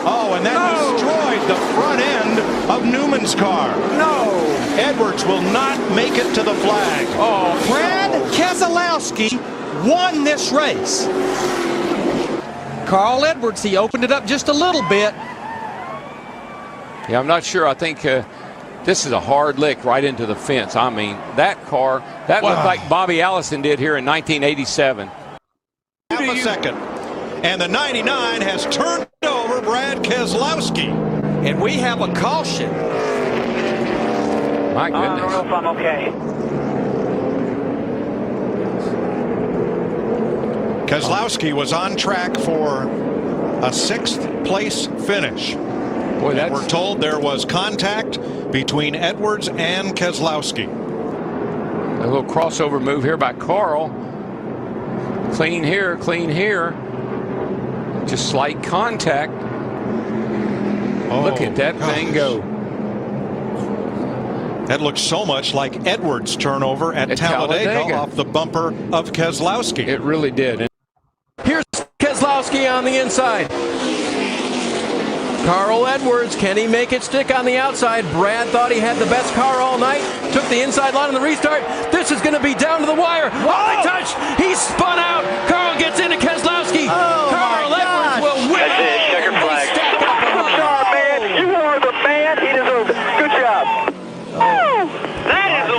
Oh, and that destroyed the front end of Newman's car. No. Edwards will not make it to the flag. Oh, Brad Keselowski won this race. Carl Edwards, he opened it up just a little bit. Yeah, I'm not sure. I think this is a hard lick right into the fence. I mean, that car, that looked like Bobby Allison did here in 1987. Half a second. And the 99 has turned over Brad Keselowski. And we have a caution. My goodness. I don't know if I'm okay. Keselowski was on track for a 6th place finish. Boy, and we're told there was contact between Edwards and Keselowski. A little crossover move here by Carl. Clean here, clean here. Just slight contact. Look at that thing go. That looks so much like Edwards' turnover at Talladega off the bumper of Keselowski. It really did. Here's Keselowski on the inside. Carl Edwards, can he make it stick on the outside? Brad thought he had the best car all night. Took the inside line on the restart. This is going to be down to the wire. Oh, they touched. He spun out. Carl gets into Keselowski. Carl Edwards will win. That's it. Checker flag. Man. You are the man. He deserves it. Good job.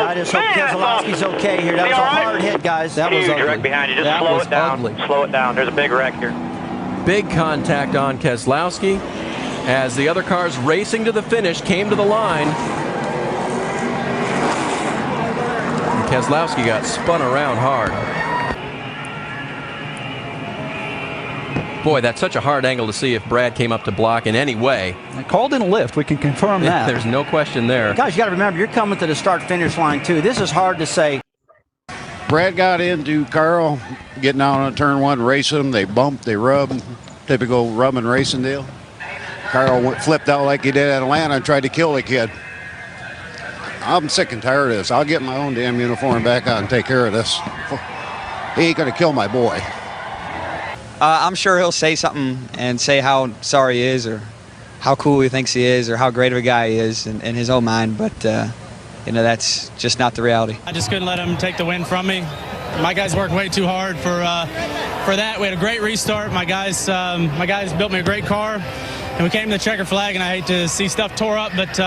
I just hope Keselowski's okay here. That was a hard hit, guys. That was ugly. Wreck behind you. Just slow it down. Slow it down. There's a big wreck here. Big contact on Keselowski. as the other cars racing to the finish came to the line. And Keselowski got spun around hard. Boy, that's such a hard angle to see if Brad came up to block in any way. Carl didn't lift. We can confirm that. There's no question there. Guys, you got to remember, you're coming to the start-finish line, too. This is hard to say. Brad got into Carl, getting out on turn one, racing him. They bumped, they rubbed, typical rubbing racing deal. Carl flipped out like he did at Atlanta and tried to kill the kid. I'm sick and tired of this. I'll get my own damn uniform back on and take care of this. He ain't going to kill my boy. I'm sure he'll say something and say how sorry he is or how cool he thinks he is or how great of a guy he is in his own mind, but that's just not the reality. I just couldn't let him take the win from me. My guys worked way too hard for that. We had a great restart. My guys built me a great car, and we came to the checker flag, and I hate to see stuff tore up, but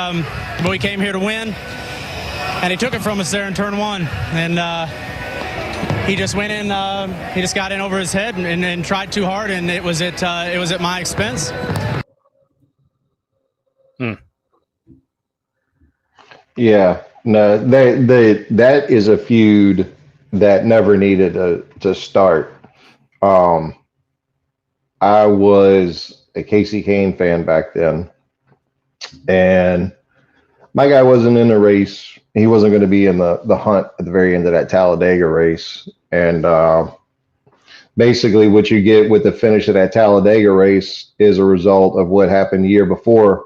we came here to win, and he took it from us there in turn one, and he just went in. He just got in over his head and tried too hard, and it was at my expense. Yeah, no, that is a feud that never needed to start. I was a Casey Kane fan back then, and my guy wasn't in the race. He wasn't going to be in the hunt at the very end of that Talladega race. And basically what you get with the finish of that Talladega race is a result of what happened the year before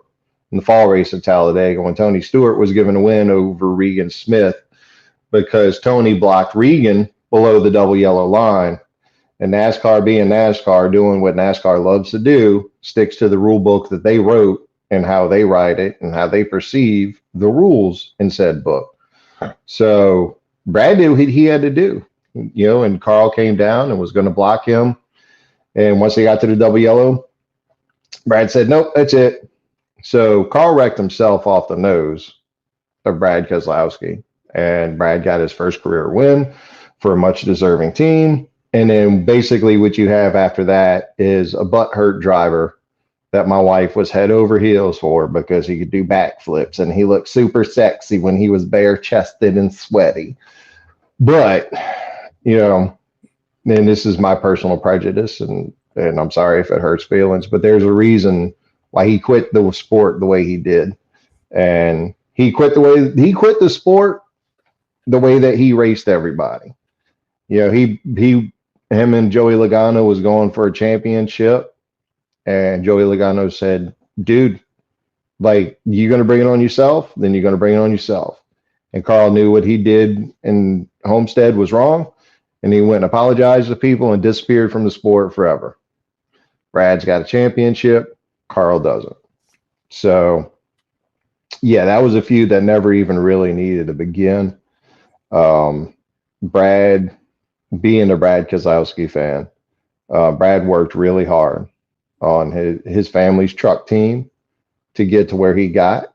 in the fall race at Talladega when Tony Stewart was given a win over Regan Smith because Tony blocked Regan below the double yellow line. And NASCAR being NASCAR, doing what NASCAR loves to do, sticks to the rule book that they wrote and how they write it and how they perceive the rules in said book. So Brad did what he had to do, and Carl came down and was going to block him. And once they got to the double yellow, Brad said, nope, that's it. So Carl wrecked himself off the nose of Brad Keselowski, and Brad got his first career win for a much deserving team. And then basically what you have after that is a butthurt driver that my wife was head over heels for because he could do backflips and he looked super sexy when he was bare chested and sweaty. But, and this is my personal prejudice and I'm sorry if it hurts feelings, but there's a reason why he quit the sport the way he did. And he quit the sport the way that he raced everybody. Him and Joey Logano was going for a championship. And Joey Logano said, dude, like, you're going to bring it on yourself, then you're going to bring it on yourself. And Carl knew what he did in Homestead was wrong. And he went and apologized to people and disappeared from the sport forever. Brad's got a championship. Carl doesn't. So, yeah, that was a feud that never even really needed to begin. Brad, being a Brad Keselowski fan, Brad worked really hard on his family's truck team to get to where he got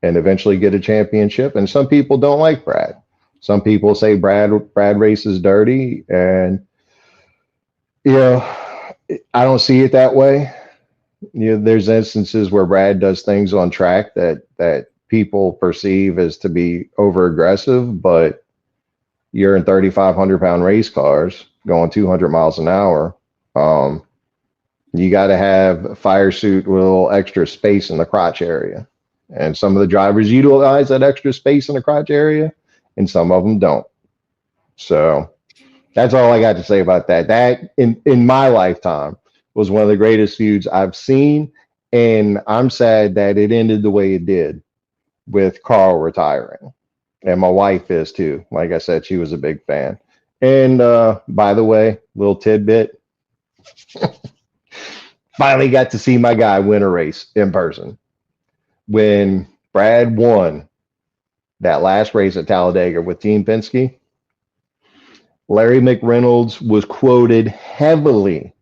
and eventually get a championship. And some people don't like Brad. Some people say Brad races dirty, and I don't see it that way. There's instances where Brad does things on track that people perceive as to be over aggressive, but you're in 3,500-pound race cars going 200 miles an hour. You got to have a fire suit with a little extra space in the crotch area. And some of the drivers utilize that extra space in the crotch area, and some of them don't. So that's all I got to say about that. That, in my lifetime, was one of the greatest feuds I've seen. And I'm sad that it ended the way it did with Carl retiring. And my wife is too. Like I said, she was a big fan. And by the way, little tidbit. Finally got to see my guy win a race in person. When Brad won that last race at Talladega with Team Penske, Larry McReynolds was quoted heavily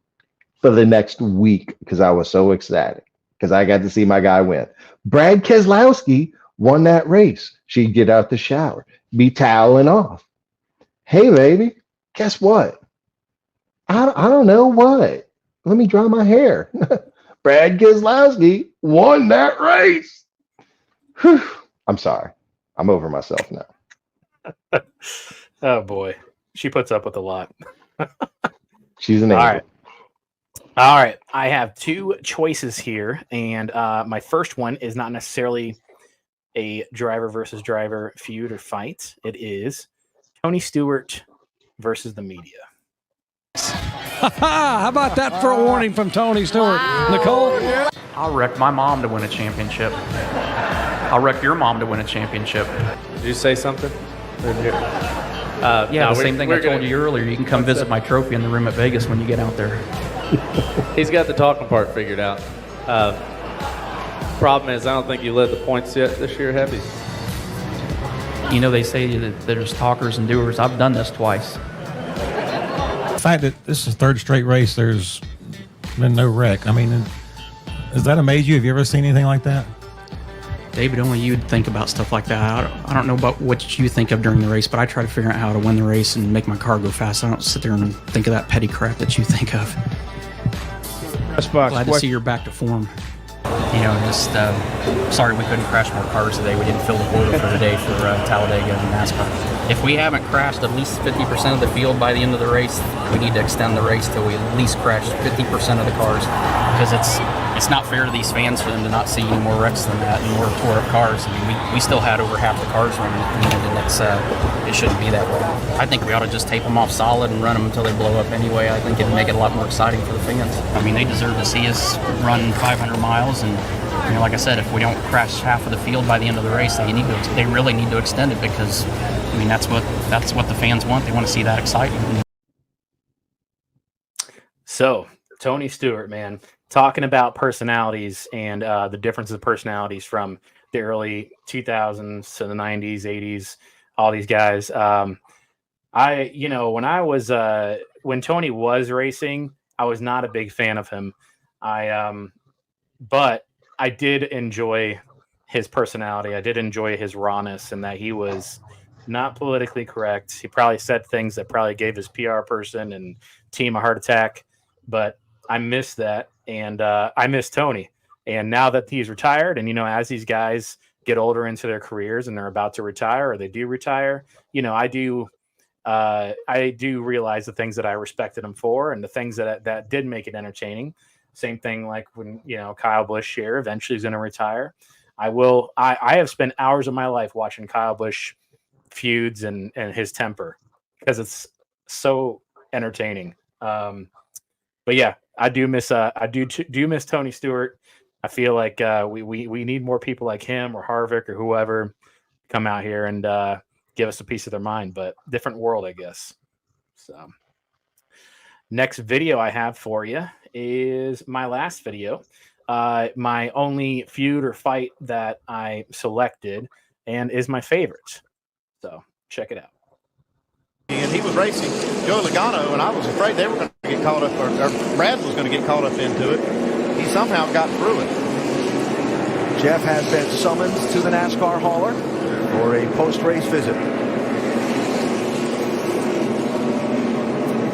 for the next week because I was so ecstatic because I got to see my guy win. Brad Keselowski won that race. She'd get out the shower, be toweling off. Hey, baby, guess what? I don't know what. Let me dry my hair. Brad Keselowski won that race. Whew. I'm sorry. I'm over myself now. Oh boy, she puts up with a lot. She's an angel. All right. I have two choices here, and my first one is not necessarily a driver versus driver feud or fight. It is Tony Stewart versus the media. How about that for a warning from Tony Stewart? Nicole? I'll wreck my mom to win a championship. I'll wreck your mom to win a championship. Did you say something? The same thing I told you earlier. You can come visit my trophy in the room at Vegas when you get out there. He's got the talking part figured out. Problem is, I don't think you led the points yet this year, have you? You know, they say that there's talkers and doers. I've done this twice. The fact that this is the third straight race, there's been no wreck. I mean, does that amaze you? Have you ever seen anything like that? David, only you'd think about stuff like that. I don't know about what you think of during the race, but I try to figure out how to win the race and make my car go fast. I don't sit there and think of that petty crap that you think of. Glad to see you're back to form. You know, just sorry we couldn't crash more cars today. We didn't fill the quota for today for Talladega and NASCAR. If we haven't crashed at least 50% of the field by the end of the race, we need to extend the race till we at least crash 50% of the cars, because it's not fair to these fans for them to not see any more wrecks than that and more tore up cars. I mean, we still had over half the cars running at the end, and it shouldn't be that way. I think we ought to just tape them off solid and run them until they blow up anyway. I think it'd make it a lot more exciting for the fans. I mean, they deserve to see us run 500 miles, and you know, like I said, if we don't crash half of the field by the end of the race, they really need to extend it, because I mean that's what the fans want. They want to see that excitement. So Tony Stewart, man, talking about personalities and the difference of personalities from the early 2000s to the 90s, 80s, all these guys. When Tony was racing, I was not a big fan of him. But I did enjoy his personality. I did enjoy his rawness, and that he was not politically correct. He probably said things that probably gave his PR person and team a heart attack, but I miss that. And I miss Tony. And now that he's retired, and, you know, as these guys get older into their careers and they're about to retire, or they do retire, you know, I do realize the things that I respected him for, and the things that did make it entertaining. Same thing like when, you know, Kyle Busch here eventually is going to retire. I have spent hours of my life watching Kyle Busch feuds and his temper, because it's so entertaining. But yeah, I do miss miss Tony Stewart. I feel like we need more people like him or Harvick or whoever come out here and give us a piece of their mind, but different world, I guess. So next video I have for you is my last video, my only feud or fight that I selected, and is my favorite. So check it out. And he was racing Joe Logano, and I was afraid they were going to get caught up, or Brad was going to get caught up into it. He somehow got through it. Jeff has been summoned to the NASCAR hauler for a post-race visit.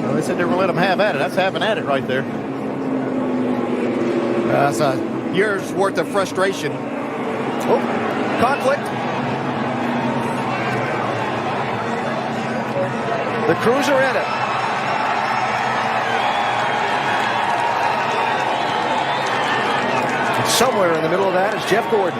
Well, they said they were going to let him have at it. That's having at it right there. That's a year's worth of frustration. Oh, conflict. The Cruiser in it. And somewhere in the middle of that is Jeff Gordon.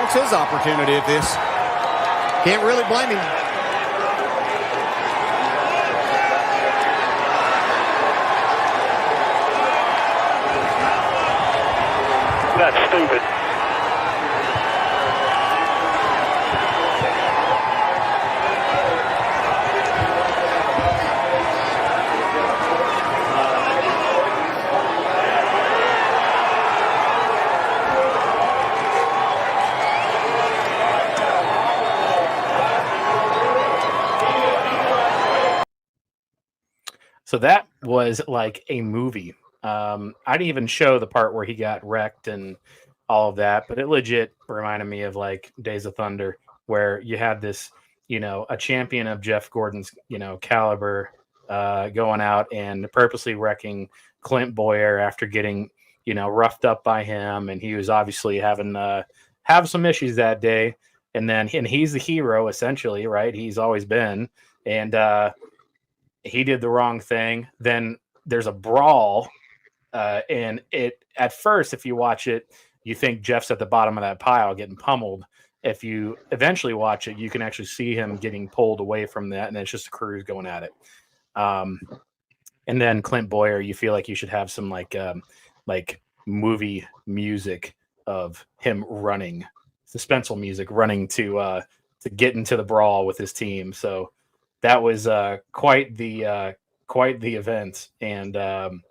His opportunity at this. Can't really blame him. That's stupid. So that was like a movie. I didn't even show the part where he got wrecked and all of that, but it legit reminded me of like Days of Thunder, where you had this, a champion of Jeff Gordon's, caliber, going out and purposely wrecking Clint Boyer after getting, roughed up by him, and he was obviously having have some issues that day. And he's the hero essentially, right? He's always been, and he did the wrong thing. Then there's a brawl, and it at first, if you watch it, you think Jeff's at the bottom of that pile getting pummeled. If you eventually watch it, you can actually see him getting pulled away from that, and it's just the crews going at it. And then Clint Boyer, you feel like you should have some like movie music of him running, suspenseful music running to get into the brawl with his team. So that was quite the event, and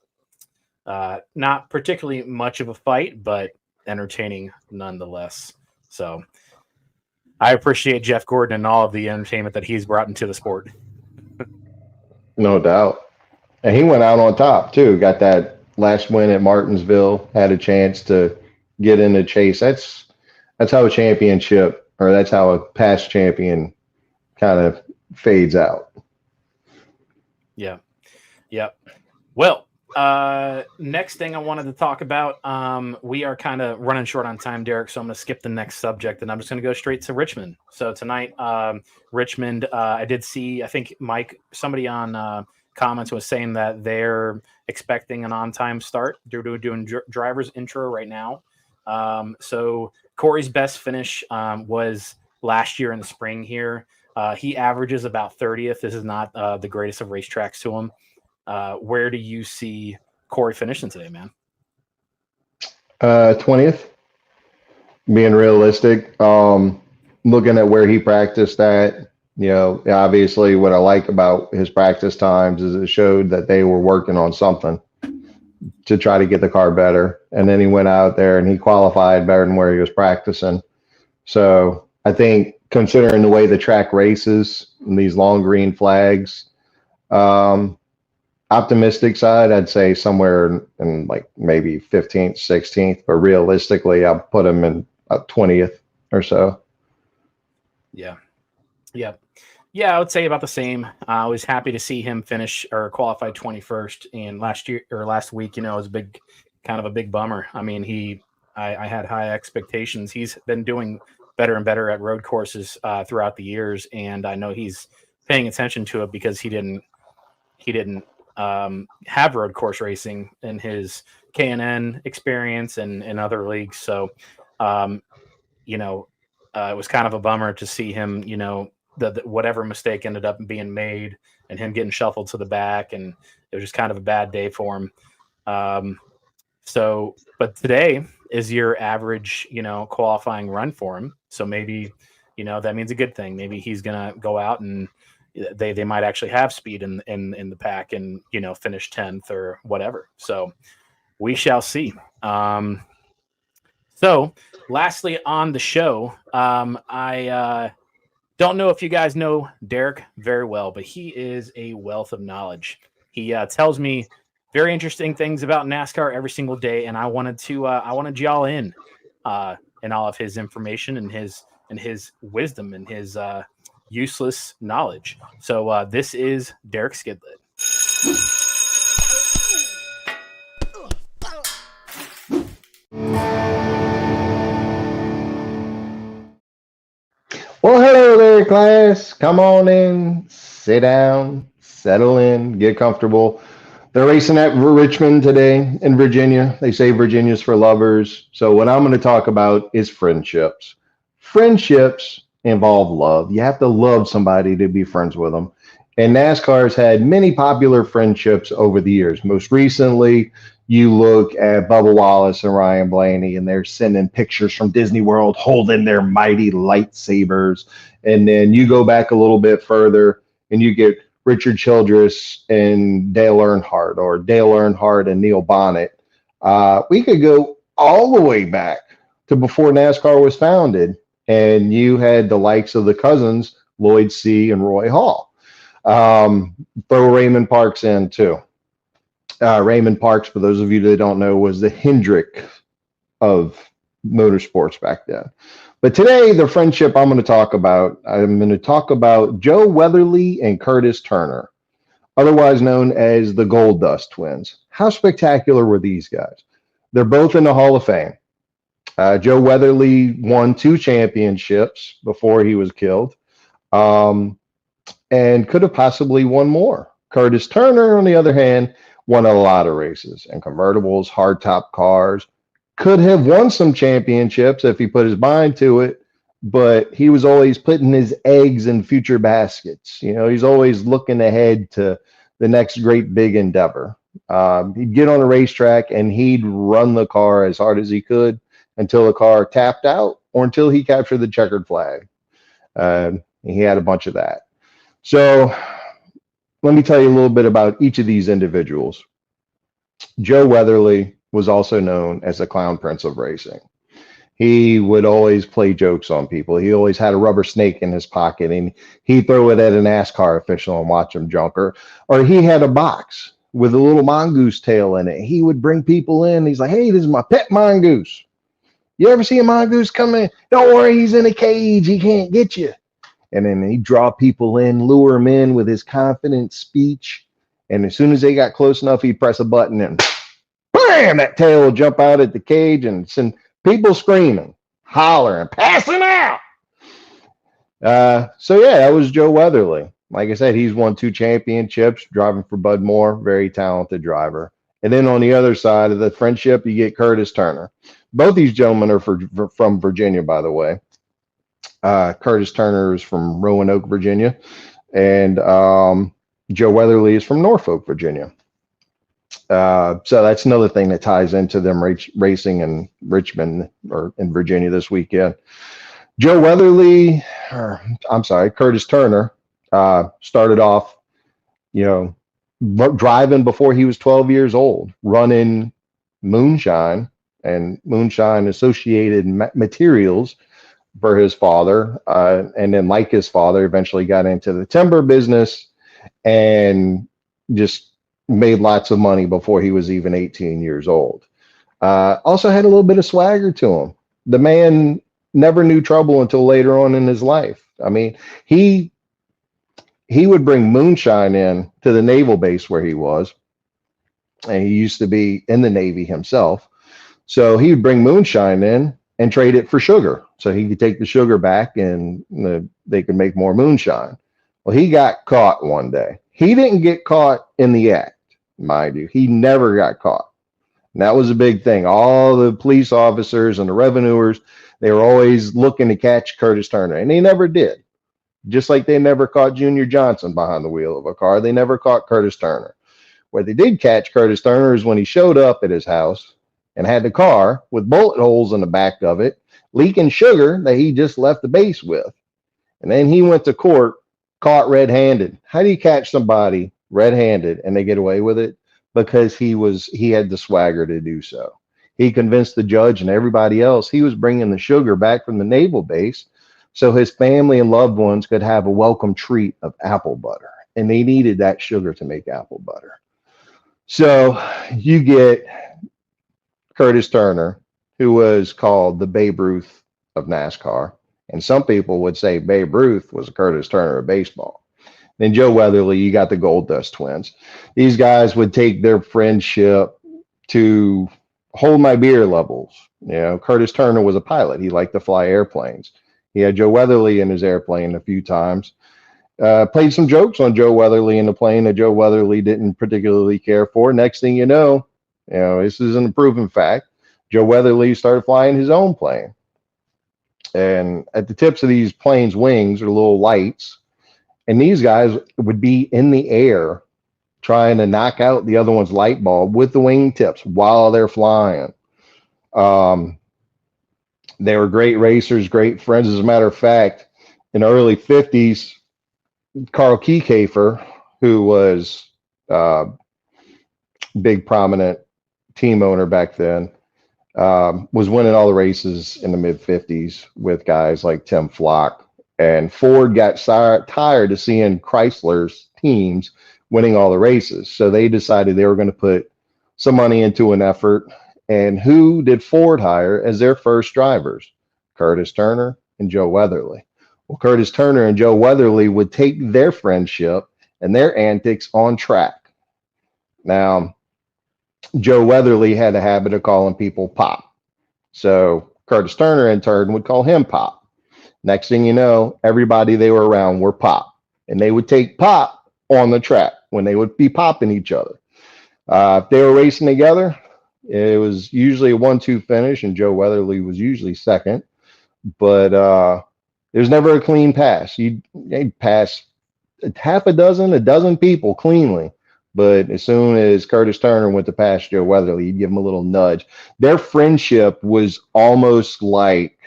not particularly much of a fight, but entertaining nonetheless. So I appreciate Jeff Gordon and all of the entertainment that he's brought into the sport. No doubt. And he went out on top too. Got that last win at Martinsville, had a chance to get in the chase. That's how a championship, or that's how a past champion kind of fades out. Yeah. Well, next thing I wanted to talk about, we are kind of running short on time, Derek, so I'm going to skip the next subject, and I'm just going to go straight to Richmond. So tonight, Richmond, I did see, I think Mike, somebody on comments was saying that they're expecting an on-time start. They're doing driver's intro right now. So Corey's best finish was last year in the spring here. He averages about 30th. This is not the greatest of racetracks to him. Where do you see Corey finishing today, man? 20th, being realistic. Looking at where he practiced at, obviously what I like about his practice times is it showed that they were working on something to try to get the car better. And then he went out there and he qualified better than where he was practicing. So I think considering the way the track races and these long green flags, optimistic side, I'd say somewhere in like maybe 15th, 16th, but realistically, I'll put him in 20th or so. Yeah, I would say about the same. I was happy to see him finish or qualify 21st. And last week, it was kind of a big bummer. I mean, I had high expectations. He's been doing better and better at road courses throughout the years, and I know he's paying attention to it because he didn't have road course racing in his K&N experience and in other leagues. So, it was kind of a bummer to see him, the whatever mistake ended up being made and him getting shuffled to the back, and it was just kind of a bad day for him. But today is your average, qualifying run for him. So maybe, that means a good thing. Maybe he's going to go out and they might actually have speed in the pack and, finish 10th or whatever. So we shall see. So lastly on the show, I don't know if you guys know Derek very well, but he is a wealth of knowledge. He tells me very interesting things about NASCAR every single day, and I wanted y'all in all of his information and his wisdom and his useless knowledge. So this is Derek Skidlet. Well, hello there, class. Come on in, sit down, settle in, get comfortable. They're racing at Richmond today in Virginia. They say Virginia's for lovers. So what I'm going to talk about is friendships. Friendships involve love. You have to love somebody to be friends with them. And NASCAR has had many popular friendships over the years. Most recently, you look at Bubba Wallace and Ryan Blaney, and they're sending pictures from Disney World holding their mighty lightsabers. And then you go back a little bit further, and you get Richard Childress and Dale Earnhardt, or Dale Earnhardt and Neil Bonnet. We could go all the way back to before NASCAR was founded, and you had the likes of the cousins, Lloyd C. and Roy Hall. Throw Raymond Parks in too. Raymond Parks, for those of you that don't know, was the Hendrick of motorsports back then. But today, the friendship I'm going to talk about Joe Weatherly and Curtis Turner, otherwise known as the Gold Dust Twins. How spectacular were these guys? They're both in the Hall of Fame. Joe Weatherly won 2 championships before he was killed, and could have possibly won more. Curtis Turner, on the other hand, won a lot of races and convertibles, hardtop cars, could have won some championships if he put his mind to it, but he was always putting his eggs in future baskets. You know, he's always looking ahead to the next great big endeavor. He'd get on a racetrack and he'd run the car as hard as he could until the car tapped out or until he captured the checkered flag. He had a bunch of that. So let me tell you a little bit about each of these individuals. Joe Weatherly was also known as the Clown Prince of Racing. He would always play jokes on people. He always had a rubber snake in his pocket, and he'd throw it at a NASCAR official and watch him junk. Or he had a box with a little mongoose tail in it. He would bring people in. He's like, hey, this is my pet mongoose. You ever see a mongoose come in? Don't worry, he's in a cage. He can't get you. And then he'd draw people in, lure them in with his confident speech. And as soon as they got close enough, he'd press a button and bam, that tail would jump out at the cage and send people screaming, hollering, passing out. So yeah, that was Joe Weatherly. Like I said, he's won 2 championships driving for Bud Moore, very talented driver. And then on the other side of the friendship, you get Curtis Turner. Both these gentlemen are from Virginia, by the way. Curtis Turner is from Roanoke, Virginia, and Joe Weatherly is from Norfolk, Virginia. So that's another thing that ties into them racing in Richmond or in Virginia this weekend. Curtis Turner started off, driving before he was 12 years old, running moonshine and moonshine associated materials for his father. And then, like his father, eventually got into the timber business and just made lots of money before he was even 18 years old. Also had a little bit of swagger to him. The man never knew trouble until later on in his life. I mean, he would bring moonshine in to the naval base where he was, and he used to be in the Navy himself. So he would bring moonshine in and trade it for sugar, so he could take the sugar back and they could make more moonshine. Well, he got caught one day. He didn't get caught in the act, mind you. He never got caught. And that was a big thing. All the police officers and the revenuers, they were always looking to catch Curtis Turner, and they never did. Just like they never caught Junior Johnson behind the wheel of a car, they never caught Curtis Turner. Where they did catch Curtis Turner is when he showed up at his house and had the car with bullet holes in the back of it, leaking sugar that he just left the base with. And then he went to court, caught red-handed. How do you catch somebody red-handed and they get away with it? Because he had the swagger to do so. He convinced the judge and everybody else he was bringing the sugar back from the naval base so his family and loved ones could have a welcome treat of apple butter. And they needed that sugar to make apple butter. So you get Curtis Turner, who was called the Babe Ruth of NASCAR. And some people would say Babe Ruth was a Curtis Turner of baseball. Then Joe Weatherly, you got the Gold Dust Twins. These guys would take their friendship to hold my beer levels. Curtis Turner was a pilot. He liked to fly airplanes. He had Joe Weatherly in his airplane a few times. Played some jokes on Joe Weatherly in the plane that Joe Weatherly didn't particularly care for. Next thing you know, this is an proven fact. Joe Weatherly started flying his own plane. And at the tips of these planes' wings are little lights. And these guys would be in the air trying to knock out the other one's light bulb with the wingtips while they're flying. They were great racers, great friends. As a matter of fact, in the early 50s, Carl Kiekhaefer, who was big prominent team owner back then, was winning all the races in the mid 50s with guys like Tim Flock And Ford got tired of seeing Chrysler's teams winning all the races. So they decided they were going to put some money into an effort. And who did Ford hire as their first drivers? Curtis Turner and Joe Weatherly. Well, Curtis Turner and Joe Weatherly would take their friendship and their antics on track. Now, Joe Weatherly had a habit of calling people Pop. So Curtis Turner in turn would call him Pop. Next thing you know, everybody they were around were Pop. And they would take Pop on the track when they would be popping each other. If they were racing together, it was usually a 1-2 finish, and Joe Weatherly was usually second. But there's never a clean pass. They'd pass a dozen people cleanly. But as soon as Curtis Turner went to pass Joe Weatherly, he'd give him a little nudge. Their friendship was almost like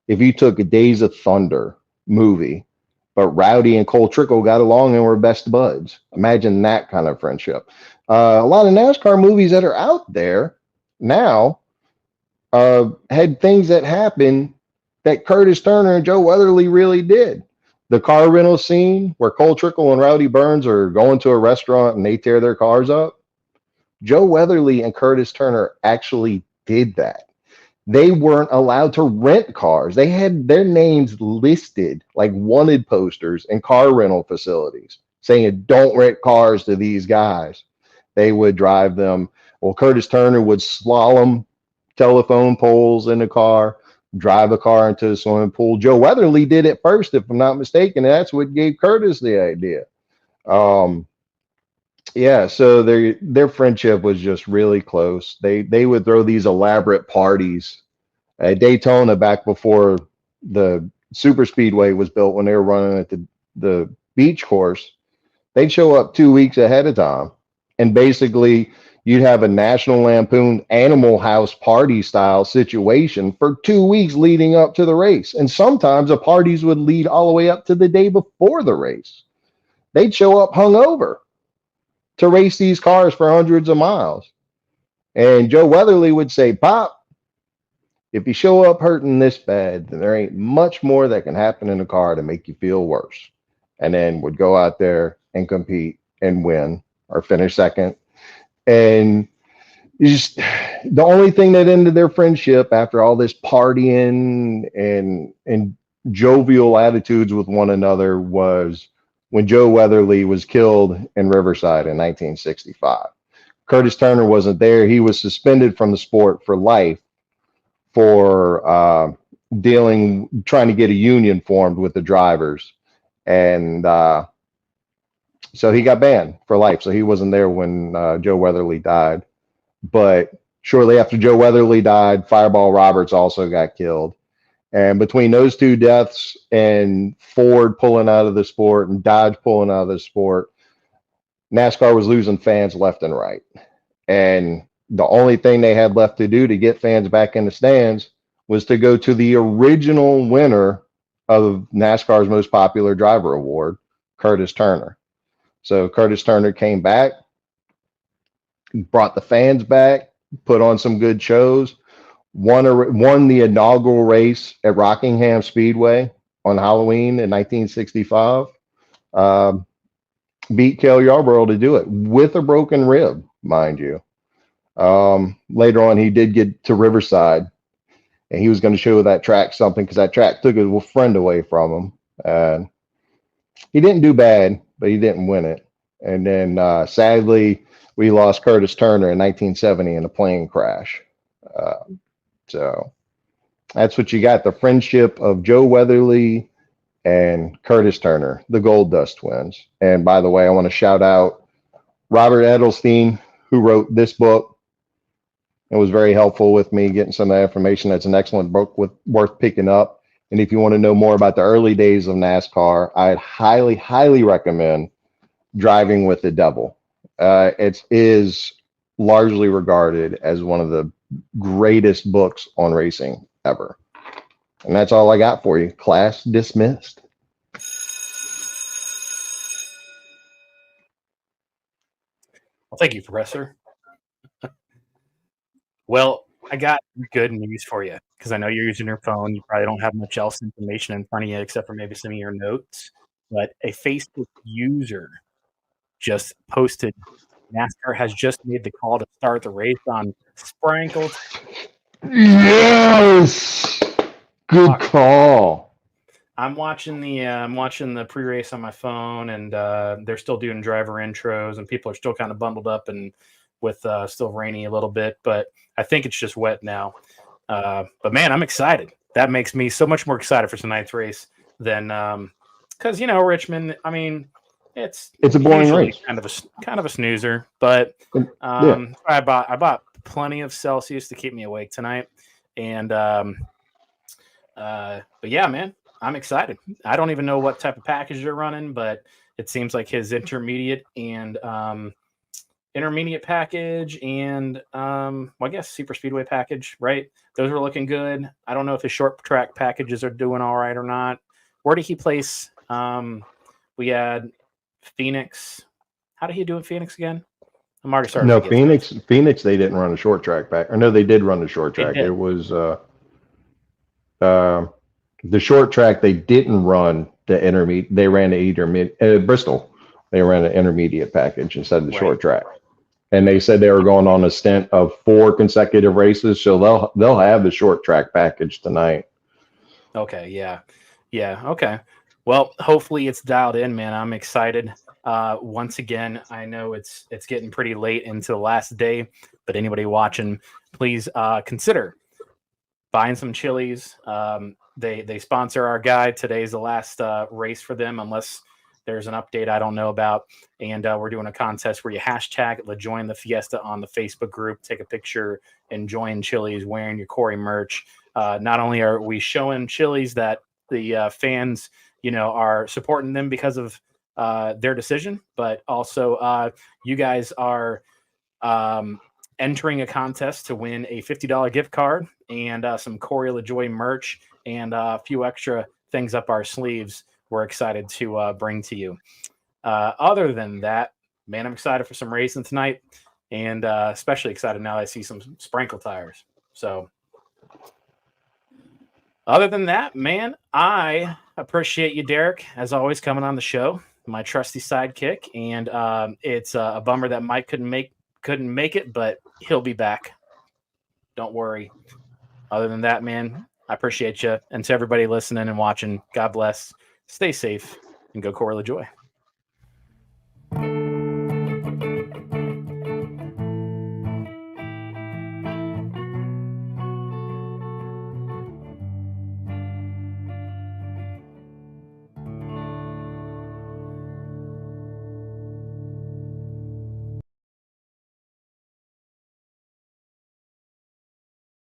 if you took a Days of Thunder movie, but Rowdy and Cole Trickle got along and were best buds. Imagine that kind of friendship. A lot of NASCAR movies that are out there now had things that happened that Curtis Turner and Joe Weatherly really did. The car rental scene where Cole Trickle and Rowdy Burns are going to a restaurant and they tear their cars up. Joe Weatherly and Curtis Turner actually did that. They weren't allowed to rent cars. They had their names listed like wanted posters in car rental facilities saying, don't rent cars to these guys. They would drive them. Well, Curtis Turner would slalom telephone poles in the car, drive a car into the swimming pool. Joe Weatherly did it first, if I'm not mistaken. And that's what gave Curtis the idea. Yeah, so their friendship was just really close. They would throw these elaborate parties at Daytona back before the super speedway was built, when they were running at the beach course. They'd show up 2 weeks ahead of time, and basically you'd have a National Lampoon Animal House party style situation for 2 weeks leading up to the race. And sometimes the parties would lead all the way up to the day before the race. They'd show up hungover to race these cars for hundreds of miles. And Joe Weatherly would say, Pop, if you show up hurting this bad, then there ain't much more that can happen in a car to make you feel worse. And then would go out there and compete and win or finish second. And just the only thing that ended their friendship after all this partying and jovial attitudes with one another was when Joe Weatherly was killed in Riverside in 1965. Curtis Turner wasn't there. He was suspended from the sport for life for trying to get a union formed with the drivers. And so he got banned for life. So he wasn't there when Joe Weatherly died. But shortly after Joe Weatherly died, Fireball Roberts also got killed. And between those two deaths and Ford pulling out of the sport and Dodge pulling out of the sport, NASCAR was losing fans left and right. And the only thing they had left to do to get fans back in the stands was to go to the original winner of NASCAR's most popular driver award, Curtis Turner. So Curtis Turner came back, brought the fans back, put on some good shows, won the inaugural race at Rockingham Speedway on Halloween in 1965. Beat Cale Yarborough to do it with a broken rib, mind you. Later on, he did get to Riverside, and he was going to show that track something because that track took a friend away from him. He didn't do bad, but he didn't win it. And then sadly, we lost Curtis Turner in 1970 in a plane crash. So that's what you got, the friendship of Joe Weatherly and Curtis Turner, the Gold Dust twins. And by the way, I want to shout out Robert Edelstein, who wrote this book. It was very helpful with me getting some of that information. That's an excellent book worth picking up. And if you want to know more about the early days of NASCAR, I'd highly, highly recommend Driving with the Devil. It is largely regarded as one of the greatest books on racing ever. And that's all I got for you. Class dismissed. Well, thank you, Professor. Well, I got good news for you. because I know you're using your phone. You probably don't have much else information in front of you except for maybe some of your notes. But a Facebook user just posted NASCAR has just made the call to start the race on sprinkled. Yes, good call. I'm watching the pre-race on my phone, and they're still doing driver intros, and people are still kind of bundled up and with still rainy a little bit, but I think it's just wet now. But man, I'm excited. That makes me so much more excited for tonight's race than because Richmond. I mean, it's a boring usually race, kind of a snoozer. But I bought plenty of Celsius to keep me awake tonight, and but yeah, man, I'm excited. I don't even know what type of package they're running, but it seems like his intermediate package and I guess super speedway package, right? Those are looking good. I don't know if his short track packages are doing all right or not. Where did he place? We had Phoenix. How did he do in Phoenix again? I'm already starting. No, Phoenix. They didn't run a short track back. Or no, they did run a short track. It was the short track. They didn't run the intermediate. They ran the intermediate. Bristol. They ran an intermediate package instead of the short track. And they said they were going on a stint of 4 consecutive races, so they'll have the short track package tonight. Okay, yeah, okay. Well, hopefully it's dialed in, man. I'm excited. Once again, I know it's getting pretty late into the last day, but anybody watching, please consider buying some Chili's. They sponsor our guy. Today's the last race for them, unless there's an update I don't know about. And we're doing a contest where you hashtag join the Fiesta on the Facebook group, take a picture, and join Chili's wearing your Corey merch. Not only are we showing Chili's that the fans, are supporting them because of their decision, but also you guys are entering a contest to win a $50 gift card and some Corey LaJoy merch and a few extra things up our sleeves we're excited to bring to you. Other than that, man, I'm excited for some racing tonight, and especially excited now that I see some sprinkle tires. So other than that, man, I appreciate you, Derek, as always, coming on the show, my trusty sidekick. And it's a bummer that Mike couldn't make it, but he'll be back. Don't worry. Other than that, man, I appreciate you. And to everybody listening and watching, God bless. Stay safe and go Corey LaJoy.